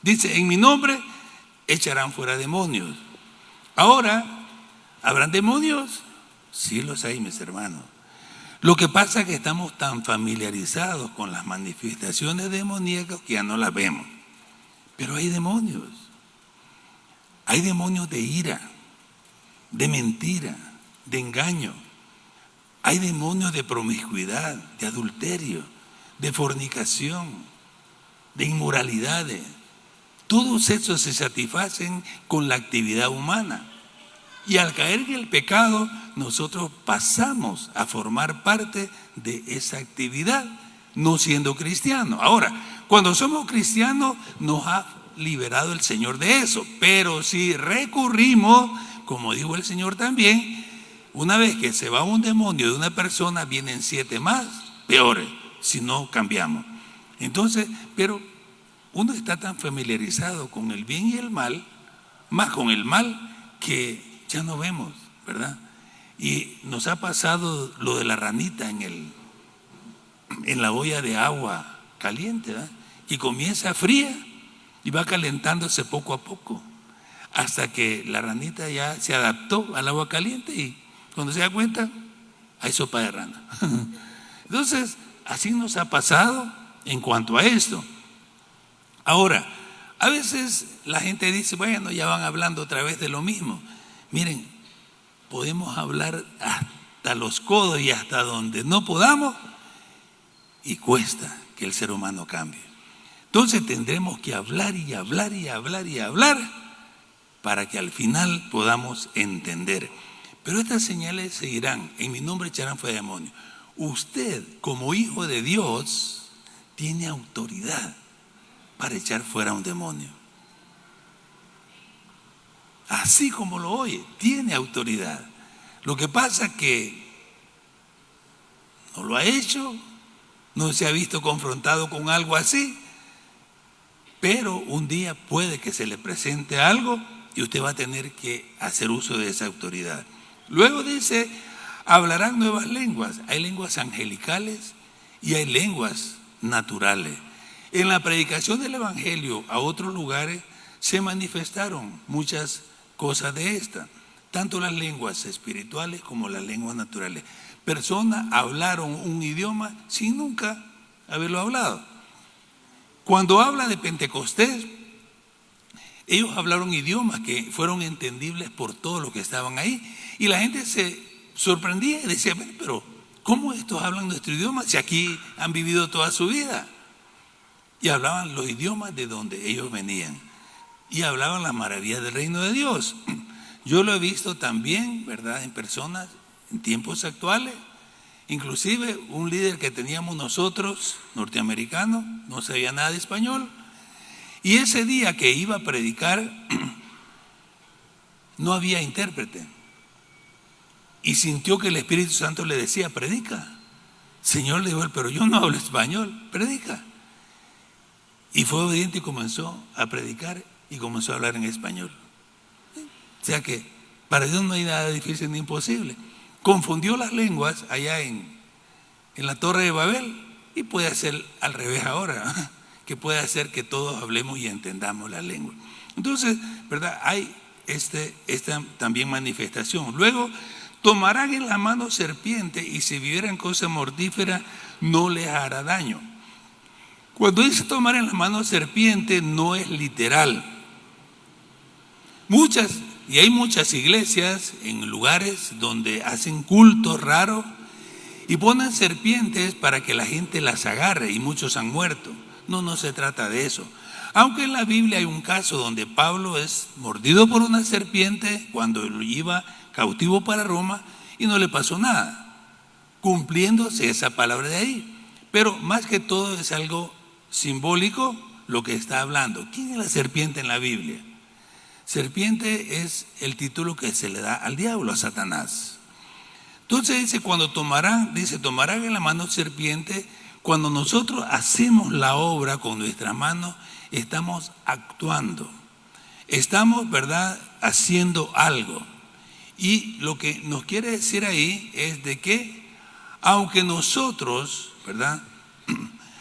Dice, en mi nombre echarán fuera demonios. Ahora, ¿habrán demonios? Sí los hay, mis hermanos. Lo que pasa es que estamos tan familiarizados con las manifestaciones demoníacas que ya no las vemos. Pero hay demonios. Hay demonios de ira, de mentira, de engaño. Hay demonios de promiscuidad, de adulterio, de fornicación, de inmoralidades. Todos esos se satisfacen con la actividad humana. Y al caer en el pecado, nosotros pasamos a formar parte de esa actividad, no siendo cristianos. Ahora, cuando somos cristianos, nos ha liberado el Señor de eso. Pero si recurrimos, como dijo el Señor también, una vez que se va un demonio de una persona, vienen 7 más peores, si no cambiamos. Entonces, pero uno está tan familiarizado con el bien y el mal, más con el mal, que ya no vemos, ¿verdad? Y nos ha pasado lo de la ranita en la olla de agua caliente, ¿verdad? Y comienza fría y va calentándose poco a poco, hasta que la ranita ya se adaptó al agua caliente y cuando se da cuenta, hay sopa de rana. Entonces, así nos ha pasado en cuanto a esto. Ahora, a veces la gente dice, bueno, ya van hablando otra vez de lo mismo. Miren, podemos hablar hasta los codos y hasta donde no podamos, y cuesta que el ser humano cambie. Entonces tendremos que hablar y hablar y hablar y hablar para que al final podamos entender. Pero estas señales seguirán. En mi nombre echarán fuera demonios. Usted, como hijo de Dios, tiene autoridad para echar fuera a un demonio. Así como lo oye, tiene autoridad. Lo que pasa es que no lo ha hecho, no se ha visto confrontado con algo así, pero un día puede que se le presente algo y usted va a tener que hacer uso de esa autoridad. Luego dice, hablarán nuevas lenguas. Hay lenguas angelicales y hay lenguas naturales. En la predicación del Evangelio a otros lugares se manifestaron muchas cosas de esta, tanto las lenguas espirituales como las lenguas naturales. Personas hablaron un idioma sin nunca haberlo hablado. Cuando habla de Pentecostés, ellos hablaron idiomas que fueron entendibles por todos los que estaban ahí. Y la gente se sorprendía y decía, pero ¿cómo estos hablan nuestro idioma si aquí han vivido toda su vida? Y hablaban los idiomas de donde ellos venían. Y hablaban las maravillas del reino de Dios. Yo lo he visto también, ¿verdad?, en personas en tiempos actuales. Inclusive un líder que teníamos nosotros, norteamericano, no sabía nada de español. Y ese día que iba a predicar, no había intérprete. Y sintió que el Espíritu Santo le decía, predica. Señor, le dijo, pero yo no hablo español, predica. Y fue obediente y comenzó a predicar y comenzó a hablar en español. O sea que para Dios no hay nada difícil ni imposible. Confundió las lenguas allá en la Torre de Babel y puede hacer al revés ahora, que puede hacer que todos hablemos y entendamos la lengua. Entonces, ¿verdad? Hay esta también manifestación. Luego, tomarán en la mano serpiente y si vivieran cosa mortífera no les hará daño. Cuando dice tomar en la mano serpiente no es literal. Hay muchas iglesias en lugares donde hacen cultos raros y ponen serpientes para que la gente las agarre y muchos han muerto. No se trata de eso. Aunque en la Biblia hay un caso donde Pablo es mordido por una serpiente cuando lo iba cautivo para Roma y no le pasó nada, cumpliéndose esa palabra de ahí. Pero más que todo es algo simbólico lo que está hablando. ¿Quién es la serpiente en la Biblia? Serpiente es el título que se le da al diablo, a Satanás. Entonces dice, tomarán en la mano serpiente. Cuando nosotros hacemos la obra con nuestras manos, estamos actuando. Estamos, ¿verdad?, haciendo algo. Y lo que nos quiere decir ahí es de que, aunque nosotros, ¿verdad?,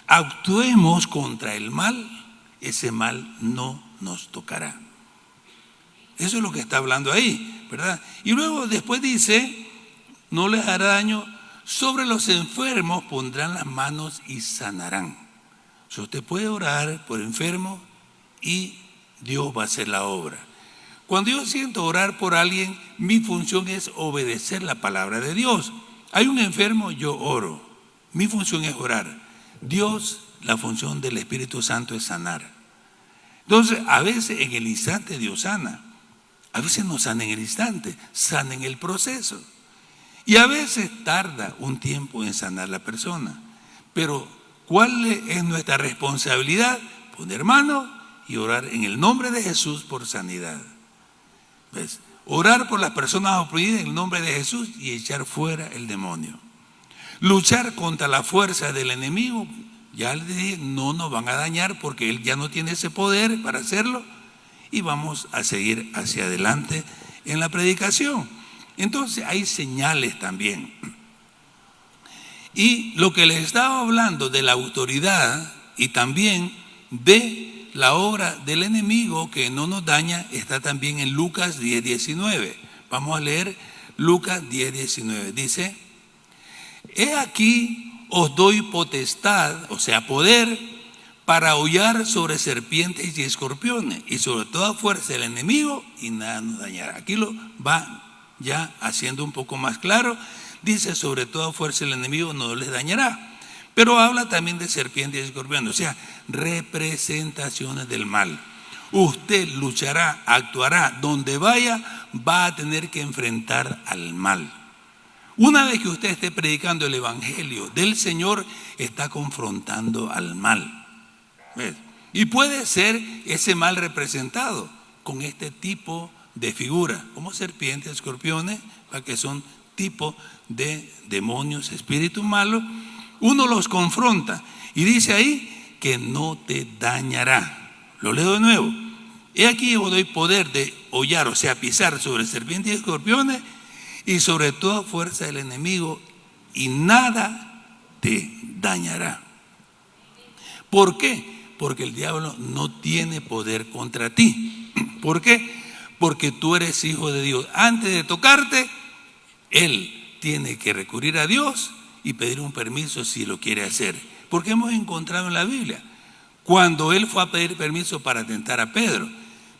actuemos contra el mal, ese mal no nos tocará. Eso es lo que está hablando ahí, ¿verdad? Y luego después dice, no les hará daño, sobre los enfermos pondrán las manos y sanarán. O sea, usted puede orar por enfermos y Dios va a hacer la obra. Cuando yo siento orar por alguien, mi función es obedecer la palabra de Dios. Hay un enfermo, yo oro. Mi función es orar. Dios, la función del Espíritu Santo es sanar. Entonces, a veces en el instante Dios sana. A veces no sana en el instante, sana en el proceso. Y a veces tarda un tiempo en sanar la persona. Pero, ¿cuál es nuestra responsabilidad? Poner mano y orar en el nombre de Jesús por sanidad. ¿Ves? Orar por las personas oprimidas en el nombre de Jesús y echar fuera el demonio. Luchar contra la fuerza del enemigo, ya les dije, no nos van a dañar porque él ya no tiene ese poder para hacerlo. Y vamos a seguir hacia adelante en la predicación. Entonces hay señales también. Y lo que les estaba hablando de la autoridad y también de la obra del enemigo que no nos daña, está también en Lucas 10:19. Vamos a leer Lucas 10:19. Dice, he aquí os doy potestad, o sea, poder, para hollar sobre serpientes y escorpiones y sobre toda fuerza del enemigo y nada nos dañará. Aquí lo va ya haciendo un poco más claro. Dice, sobre toda fuerza del enemigo no les dañará. Pero habla también de serpientes y escorpiones, o sea, representaciones del mal. Usted luchará, actuará, donde vaya, va a tener que enfrentar al mal. Una vez que usted esté predicando el evangelio del Señor, está confrontando al mal. ¿Ves? Y puede ser ese mal representado con este tipo de figura, como serpientes, escorpiones, que son tipo de demonios, espíritus malos. Uno los confronta y dice ahí que no te dañará. Lo leo de nuevo. He aquí yo doy poder de hollar, o sea, pisar sobre serpientes y escorpiones y sobre toda fuerza del enemigo, y nada te dañará. ¿Por qué? Porque el diablo no tiene poder contra ti. ¿Por qué? Porque tú eres hijo de Dios. Antes de tocarte, él tiene que recurrir a Dios y pedir un permiso si lo quiere hacer. Porque hemos encontrado en la Biblia, cuando él fue a pedir permiso para tentar a Pedro,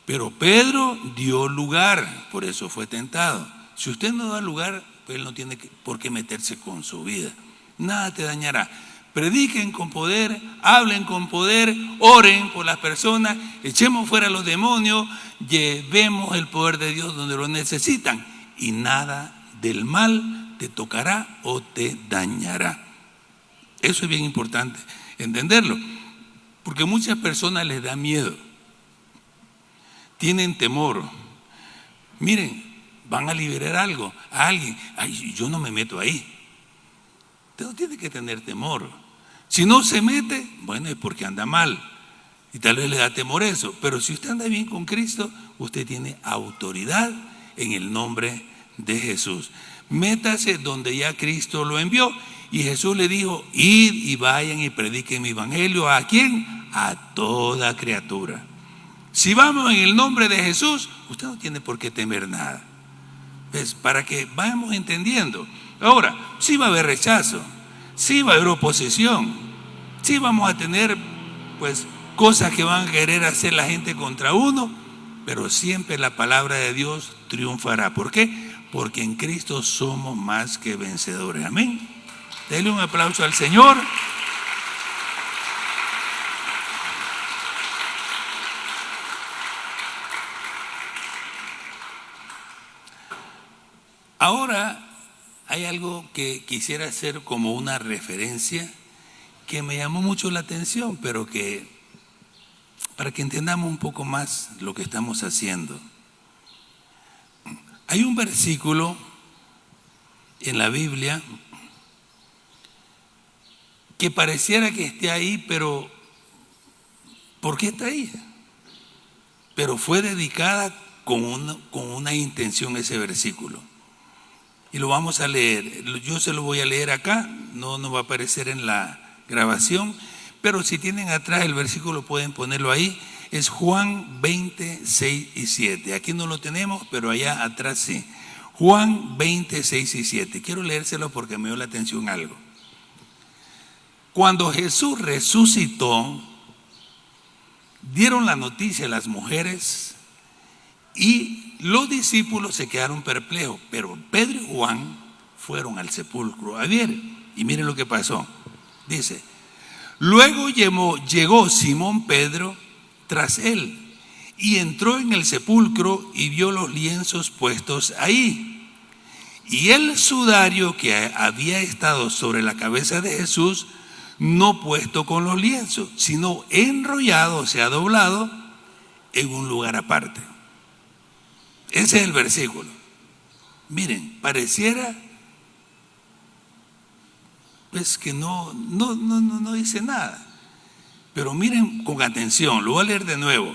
pero Pedro dio lugar, por eso fue tentado. Si usted no da lugar, pues él no tiene por qué meterse con su vida. Nada te dañará. Prediquen con poder, hablen con poder, oren por las personas, echemos fuera a los demonios, llevemos el poder de Dios donde lo necesitan, y nada del mal te tocará o te dañará. Eso es bien importante entenderlo, porque a muchas personas les da miedo, tienen temor. Miren, van a liberar algo a alguien. Ay, yo no me meto ahí. Usted no tiene que tener temor. Si no se mete, bueno, es porque anda mal y tal vez le da temor eso. Pero si usted anda bien con Cristo, usted tiene autoridad en el nombre de Jesús. Métase donde ya Cristo lo envió, y Jesús le dijo: id y vayan y prediquen mi evangelio. ¿A quién? A toda criatura. Si vamos en el nombre de Jesús, usted no tiene por qué temer nada. ¿Ves? Para que vayamos entendiendo. Ahora, sí va a haber rechazo, sí va a haber oposición, sí vamos a tener pues cosas que van a querer hacer la gente contra uno, pero siempre la palabra de Dios triunfará. ¿Por qué? Porque en Cristo somos más que vencedores. Amén. Denle un aplauso al Señor. Ahora hay algo que quisiera hacer como una referencia que me llamó mucho la atención, pero que para que entendamos un poco más lo que estamos haciendo. Hay un versículo en la Biblia que pareciera que esté ahí, pero ¿por qué está ahí? Pero fue dedicada con una intención ese versículo. Y lo vamos a leer. Yo se lo voy a leer acá, no va a aparecer en la grabación, pero si tienen atrás el versículo pueden ponerlo ahí. Es Juan 20, 6 y 7. Aquí no lo tenemos, pero allá atrás sí. Juan 20, 6 y 7. Quiero leérselo porque me dio la atención algo. Cuando Jesús resucitó, dieron la noticia a las mujeres y los discípulos se quedaron perplejos, pero Pedro y Juan fueron al sepulcro a ver. Y miren lo que pasó. Dice: luego llegó Simón Pedro tras él y entró en el sepulcro y vio los lienzos puestos ahí y el sudario que había estado sobre la cabeza de Jesús, no puesto con los lienzos, sino enrollado, o sea, doblado en un lugar aparte. Ese es el versículo. Miren, pareciera pues que no dice nada, pero miren con atención, lo voy a leer de nuevo.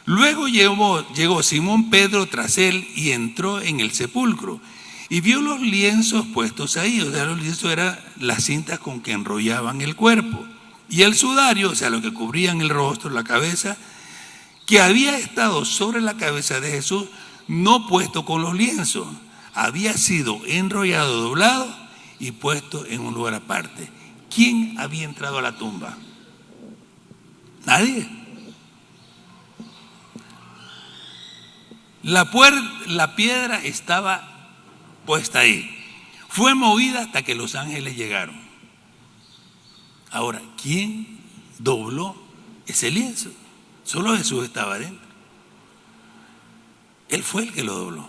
Luego llegó Simón Pedro tras él y entró en el sepulcro y vio los lienzos puestos ahí. O sea, los lienzos eran las cintas con que enrollaban el cuerpo, y el sudario, o sea, lo que cubrían el rostro, la cabeza, que había estado sobre la cabeza de Jesús, no puesto con los lienzos, había sido enrollado, doblado y puesto en un lugar aparte. ¿Quién había entrado a la tumba? Nadie. La piedra estaba puesta ahí. Fue movida hasta que los ángeles llegaron. Ahora, ¿quién dobló ese lienzo? Solo Jesús estaba adentro. Él fue el que lo dobló.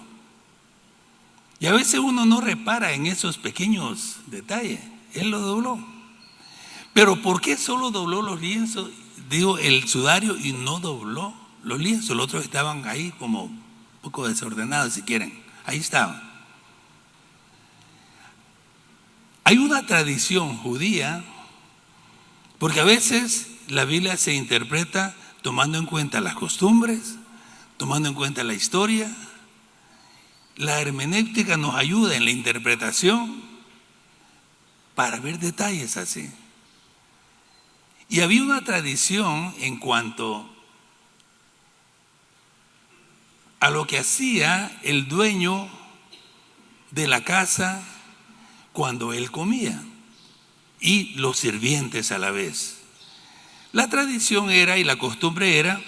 Y a veces uno no repara en esos pequeños detalles. Él lo dobló. Pero ¿por qué solo dobló los lienzos? Digo, el sudario, y no dobló los lienzos. Los otros estaban ahí como un poco desordenados, si quieren. Ahí estaban. Hay una tradición judía, porque a veces la Biblia se interpreta tomando en cuenta las costumbres, tomando en cuenta la historia. La hermenéutica nos ayuda en la interpretación para ver detalles así. Y había una tradición en cuanto a lo que hacía el dueño de la casa cuando él comía, y los sirvientes a la vez. La tradición era, y la costumbre era,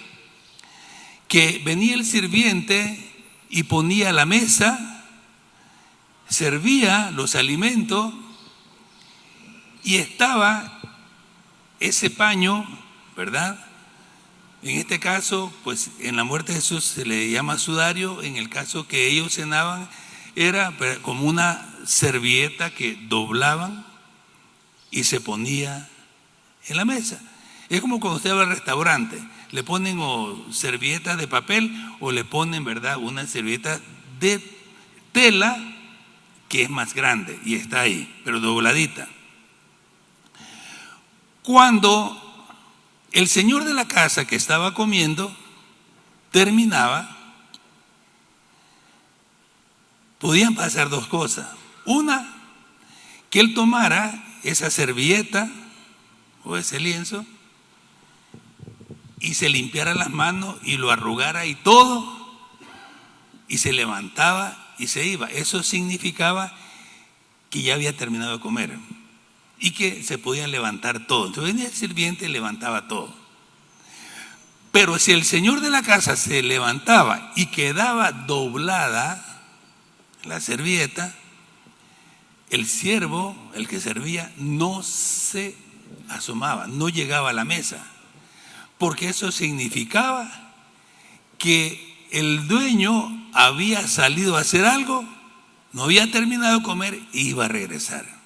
que venía el sirviente y ponía la mesa, servía los alimentos, y estaba ese paño, ¿verdad? En este caso, pues en la muerte de Jesús se le llama sudario. En el caso que ellos cenaban, era como una servilleta que doblaban y se ponía en la mesa. Es como cuando usted va al restaurante, le ponen o servilletas de papel o le ponen, ¿verdad?, una servilleta de tela que es más grande y está ahí, pero dobladita. Cuando el señor de la casa que estaba comiendo terminaba, podían pasar dos cosas. Una, que él tomara esa servilleta o ese lienzo y se limpiara las manos y lo arrugara y todo, y se levantaba y se iba. Eso significaba que ya había terminado de comer y que se podía levantar todo. Entonces venía el sirviente y levantaba todo. Pero si el señor de la casa se levantaba y quedaba doblada la servilleta, el siervo, el que servía, no se asomaba, no llegaba a la mesa, porque eso significaba que el dueño había salido a hacer algo, no había terminado de comer e iba a regresar.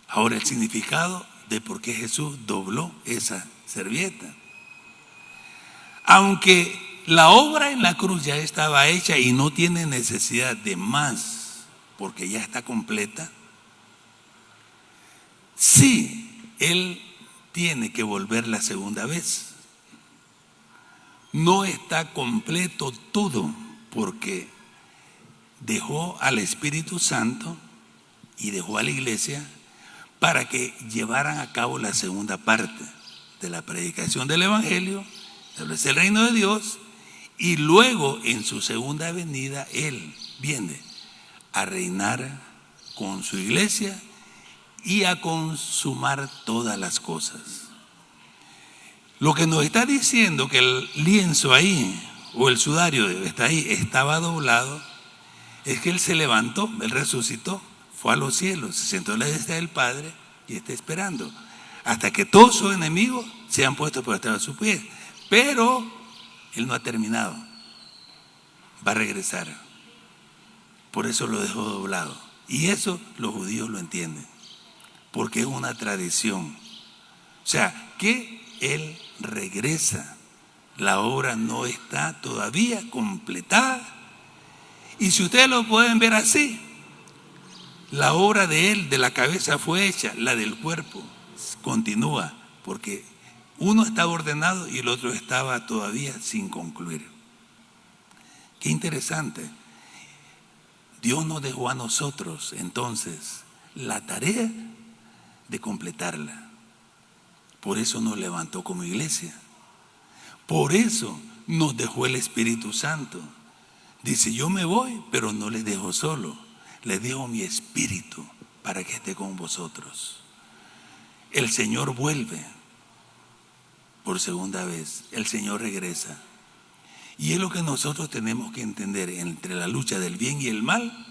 Ahora el significado de por qué Jesús dobló esa servilleta. Aunque la obra en la cruz ya estaba hecha y no tiene necesidad de más, porque ya está completa, sí, Él tiene que volver la segunda vez. No está completo todo, porque dejó al Espíritu Santo y dejó a la iglesia para que llevaran a cabo la segunda parte de la predicación del Evangelio, establecer el reino de Dios, y luego en su segunda venida Él viene a reinar con su iglesia y a consumar todas las cosas. Lo que nos está diciendo que el lienzo ahí, o el sudario está ahí, estaba doblado, es que Él se levantó, Él resucitó, fue a los cielos, se sentó a la diestra del Padre y está esperando hasta que todos sus enemigos sean puestos por detrás de sus pies. Pero Él no ha terminado, va a regresar. Por eso lo dejó doblado. Y eso los judíos lo entienden, porque es una tradición. O sea, que Él regresa. La obra no está todavía completada. Y si ustedes lo pueden ver así, la obra de Él, de la cabeza fue hecha, la del cuerpo continúa, porque uno estaba ordenado y el otro estaba todavía sin concluir. Qué interesante. Dios nos dejó a nosotros entonces la tarea de completarla. Por eso nos levantó como iglesia. Por eso nos dejó el Espíritu Santo. Dice, yo me voy, pero no les dejo solo. Les dejo mi Espíritu para que esté con vosotros. El Señor vuelve por segunda vez. El Señor regresa. Y es lo que nosotros tenemos que entender entre la lucha del bien y el mal,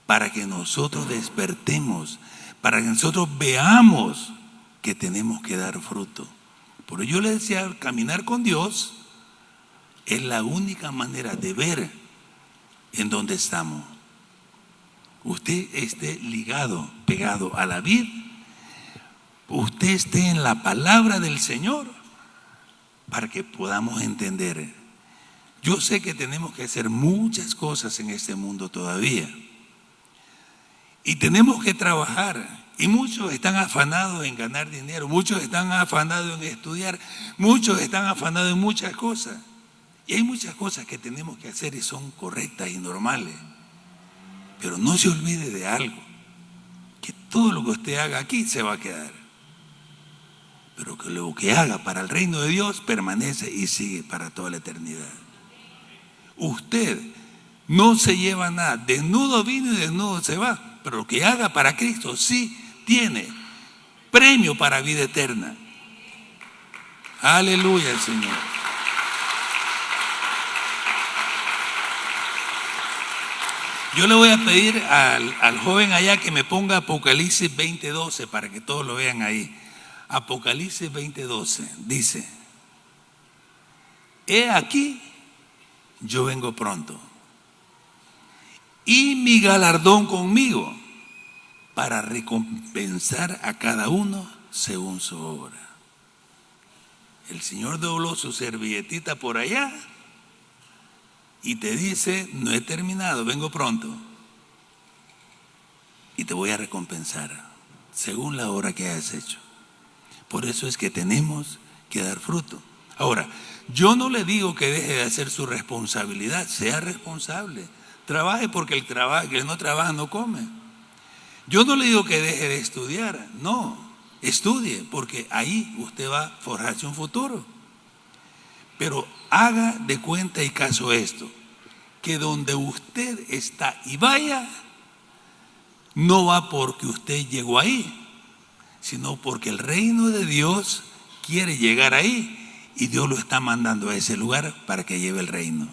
para que nosotros despertemos, para que nosotros veamos que tenemos que dar fruto. Por ello yo le decía, caminar con Dios es la única manera de ver en donde estamos. Usted esté ligado, pegado a la vid, usted esté en la palabra del Señor para que podamos entender. Yo sé que tenemos que hacer muchas cosas en este mundo todavía y tenemos que trabajar. Y muchos están afanados en ganar dinero, muchos están afanados en estudiar, muchos están afanados en muchas cosas. Y hay muchas cosas que tenemos que hacer y son correctas y normales. Pero no se olvide de algo, que todo lo que usted haga aquí se va a quedar. Pero que lo que haga para el reino de Dios permanece y sigue para toda la eternidad. Usted no se lleva nada, desnudo vino y desnudo se va. Pero lo que haga para Cristo sí tiene premio para vida eterna. Aleluya al Señor. Yo le voy a pedir al joven allá que me ponga Apocalipsis 20:12 para que todos lo vean ahí. Apocalipsis 20:12 dice: he aquí, yo vengo pronto, y mi galardón conmigo, para recompensar a cada uno según su obra. El Señor dobló su servilletita por allá y te dice: no he terminado, vengo pronto y te voy a recompensar según la obra que has hecho. Por eso es que tenemos que dar fruto. Ahora, yo no le digo que deje de hacer su responsabilidad, sea responsable, trabaje, porque el que no trabaja no come. Yo no le digo que deje de estudiar, no, estudie, porque ahí usted va a forjarse un futuro. Pero haga de cuenta y caso esto, que donde usted está y vaya, no va porque usted llegó ahí, sino porque el reino de Dios quiere llegar ahí y Dios lo está mandando a ese lugar para que lleve el reino.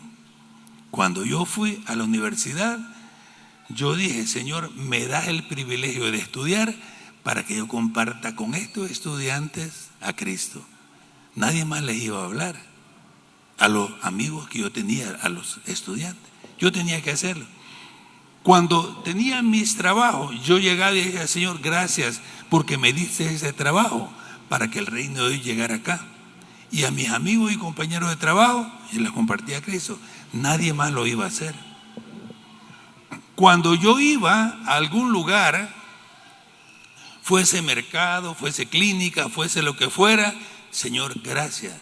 Cuando yo fui a la universidad, yo dije: Señor, me das el privilegio de estudiar para que yo comparta con estos estudiantes a Cristo. Nadie más les iba a hablar. A los amigos que yo tenía, a los estudiantes, yo tenía que hacerlo. Cuando tenía mis trabajos, yo llegaba y dije: Señor, gracias porque me diste ese trabajo para que el reino de Dios llegara acá. Y a mis amigos y compañeros de trabajo, y les compartía a Cristo. Nadie más lo iba a hacer. Cuando yo iba a algún lugar, fuese mercado, fuese clínica, fuese lo que fuera: Señor, gracias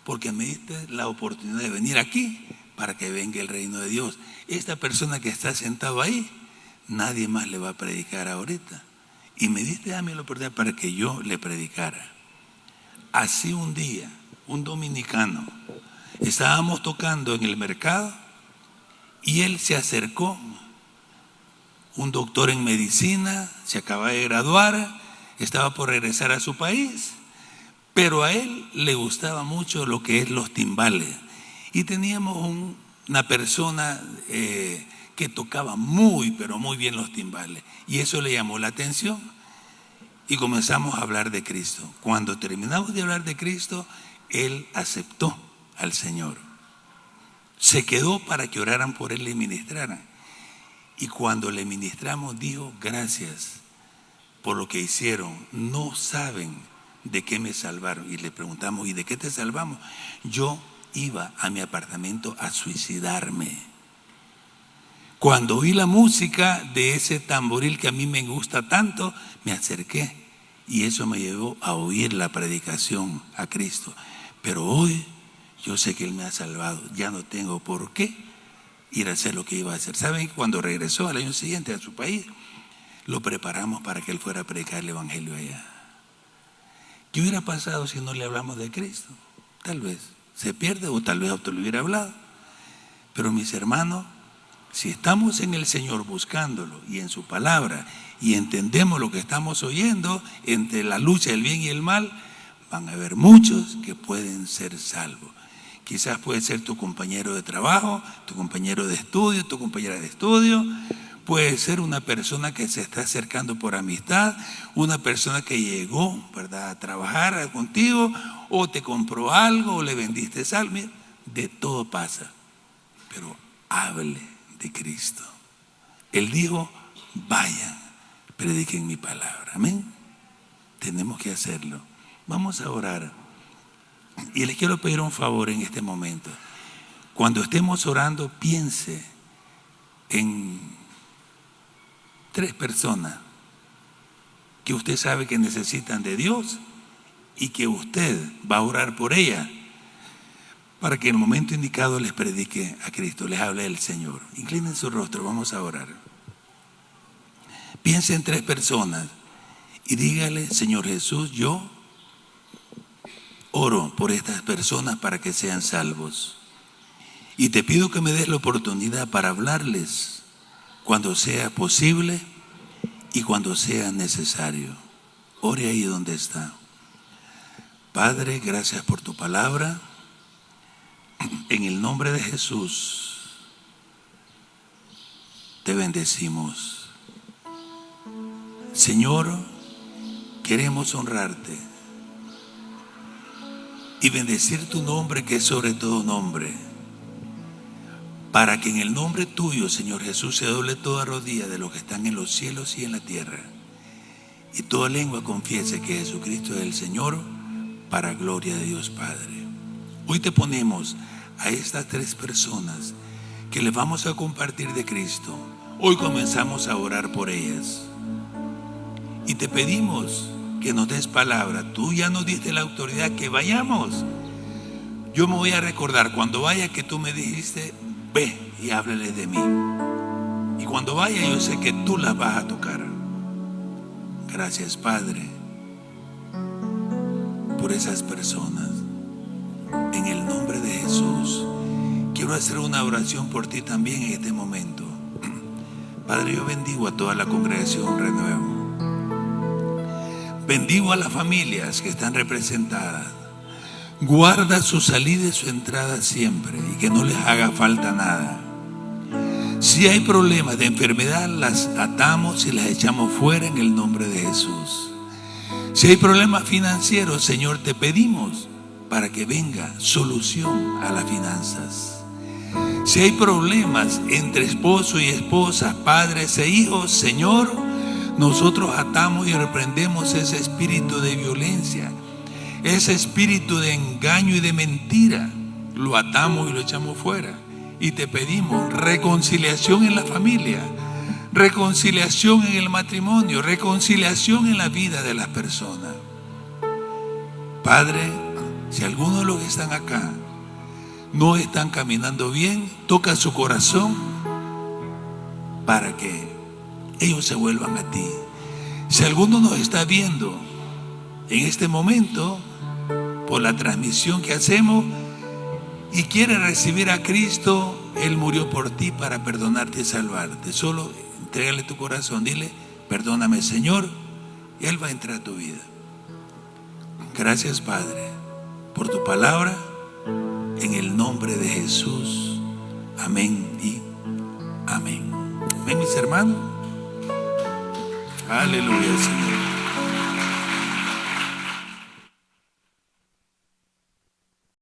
porque me diste la oportunidad de venir aquí para que venga el reino de Dios. Esta persona que está sentado ahí, nadie más le va a predicar ahorita, y me diste a mí la oportunidad para que yo le predicara. Así un día, un dominicano, estábamos tocando en el mercado y él se acercó, un doctor en medicina, se acaba de graduar, estaba por regresar a su país, pero a él le gustaba mucho lo que es los timbales. Y teníamos una persona que tocaba muy, pero muy bien los timbales. Y eso le llamó la atención. Y comenzamos a hablar de Cristo. Cuando terminamos de hablar de Cristo, él aceptó al Señor. Se quedó para que oraran por él y le ministraran. Y cuando le ministramos, dijo: gracias por lo que hicieron. No saben de qué me salvaron. Y le preguntamos: ¿y de qué te salvamos? Yo iba a mi apartamento a suicidarme. Cuando oí la música de ese tamboril que a mí me gusta tanto, me acerqué y eso me llevó a oír la predicación a Cristo. Pero hoy yo sé que Él me ha salvado. Ya no tengo por qué ir a hacer lo que iba a hacer. ¿Saben? Cuando regresó al año siguiente a su país, lo preparamos para que Él fuera a predicar el evangelio allá. ¿Qué hubiera pasado si no le hablamos de Cristo? Tal vez se pierde, o tal vez otro le hubiera hablado. Pero mis hermanos, si estamos en el Señor buscándolo y en su palabra y entendemos lo que estamos oyendo entre la lucha del bien y el mal, van a haber muchos que pueden ser salvos. Quizás puede ser tu compañero de trabajo, tu compañero de estudio, tu compañera de estudio. Puede ser una persona que se está acercando por amistad, una persona que llegó, ¿verdad?, a trabajar contigo, o te compró algo, o le vendiste algo. De todo pasa. Pero hable de Cristo. Él dijo, vayan, prediquen mi palabra. Amén. Tenemos que hacerlo. Vamos a orar. Y les quiero pedir un favor en este momento. Cuando estemos orando, piense en 3 personas que usted sabe que necesitan de Dios y que usted va a orar por ellas para que en el momento indicado les predique a Cristo, les hable el Señor. Inclinen su rostro, vamos a orar. Piense en 3 personas y dígale, Señor Jesús, yo oro por estas personas para que sean salvos. Y te pido que me des la oportunidad para hablarles cuando sea posible y cuando sea necesario. Ore ahí donde está. Padre, gracias por tu palabra. En el nombre de Jesús, te bendecimos. Señor, queremos honrarte y bendecir tu nombre, que es sobre todo nombre, para que en el nombre tuyo, Señor Jesús, se doble toda rodilla de los que están en los cielos y en la tierra, y toda lengua confiese que Jesucristo es el Señor, para gloria de Dios Padre. Hoy te ponemos a estas 3 personas que les vamos a compartir de Cristo. Hoy comenzamos a orar por ellas y te pedimos que nos des palabra. Tú ya nos diste la autoridad que vayamos. Yo me voy a recordar cuando vaya que tú me dijiste, ve y háblales de mí. Y cuando vaya yo sé que tú las vas a tocar. Gracias, Padre, por esas personas. En el nombre de Jesús, quiero hacer una oración por ti también en este momento. Padre, yo bendigo a toda la congregación Renuevo. Bendigo a las familias que están representadas. Guarda su salida y su entrada siempre y que no les haga falta nada. Si hay problemas de enfermedad, las atamos y las echamos fuera en el nombre de Jesús. Si hay problemas financieros, Señor, te pedimos para que venga solución a las finanzas. Si hay problemas entre esposo y esposa, padres e hijos, Señor, nosotros atamos y reprendemos ese espíritu de violencia, ese espíritu de engaño y de mentira. Lo atamos y lo echamos fuera. Y te pedimos reconciliación en la familia, reconciliación en el matrimonio, reconciliación en la vida de las personas. Padre, si algunos de los que están acá no están caminando bien, toca su corazón para que ellos se vuelvan a ti. Si alguno nos está viendo en este momento por la transmisión que hacemos y quiere recibir a Cristo, Él murió por ti para perdonarte y salvarte. Solo entrégale tu corazón, dile, perdóname, Señor, y Él va a entrar a tu vida. Gracias, Padre, por tu palabra, en el nombre de Jesús. Amén y amén. Amén, mis hermanos. Aleluya, Señor.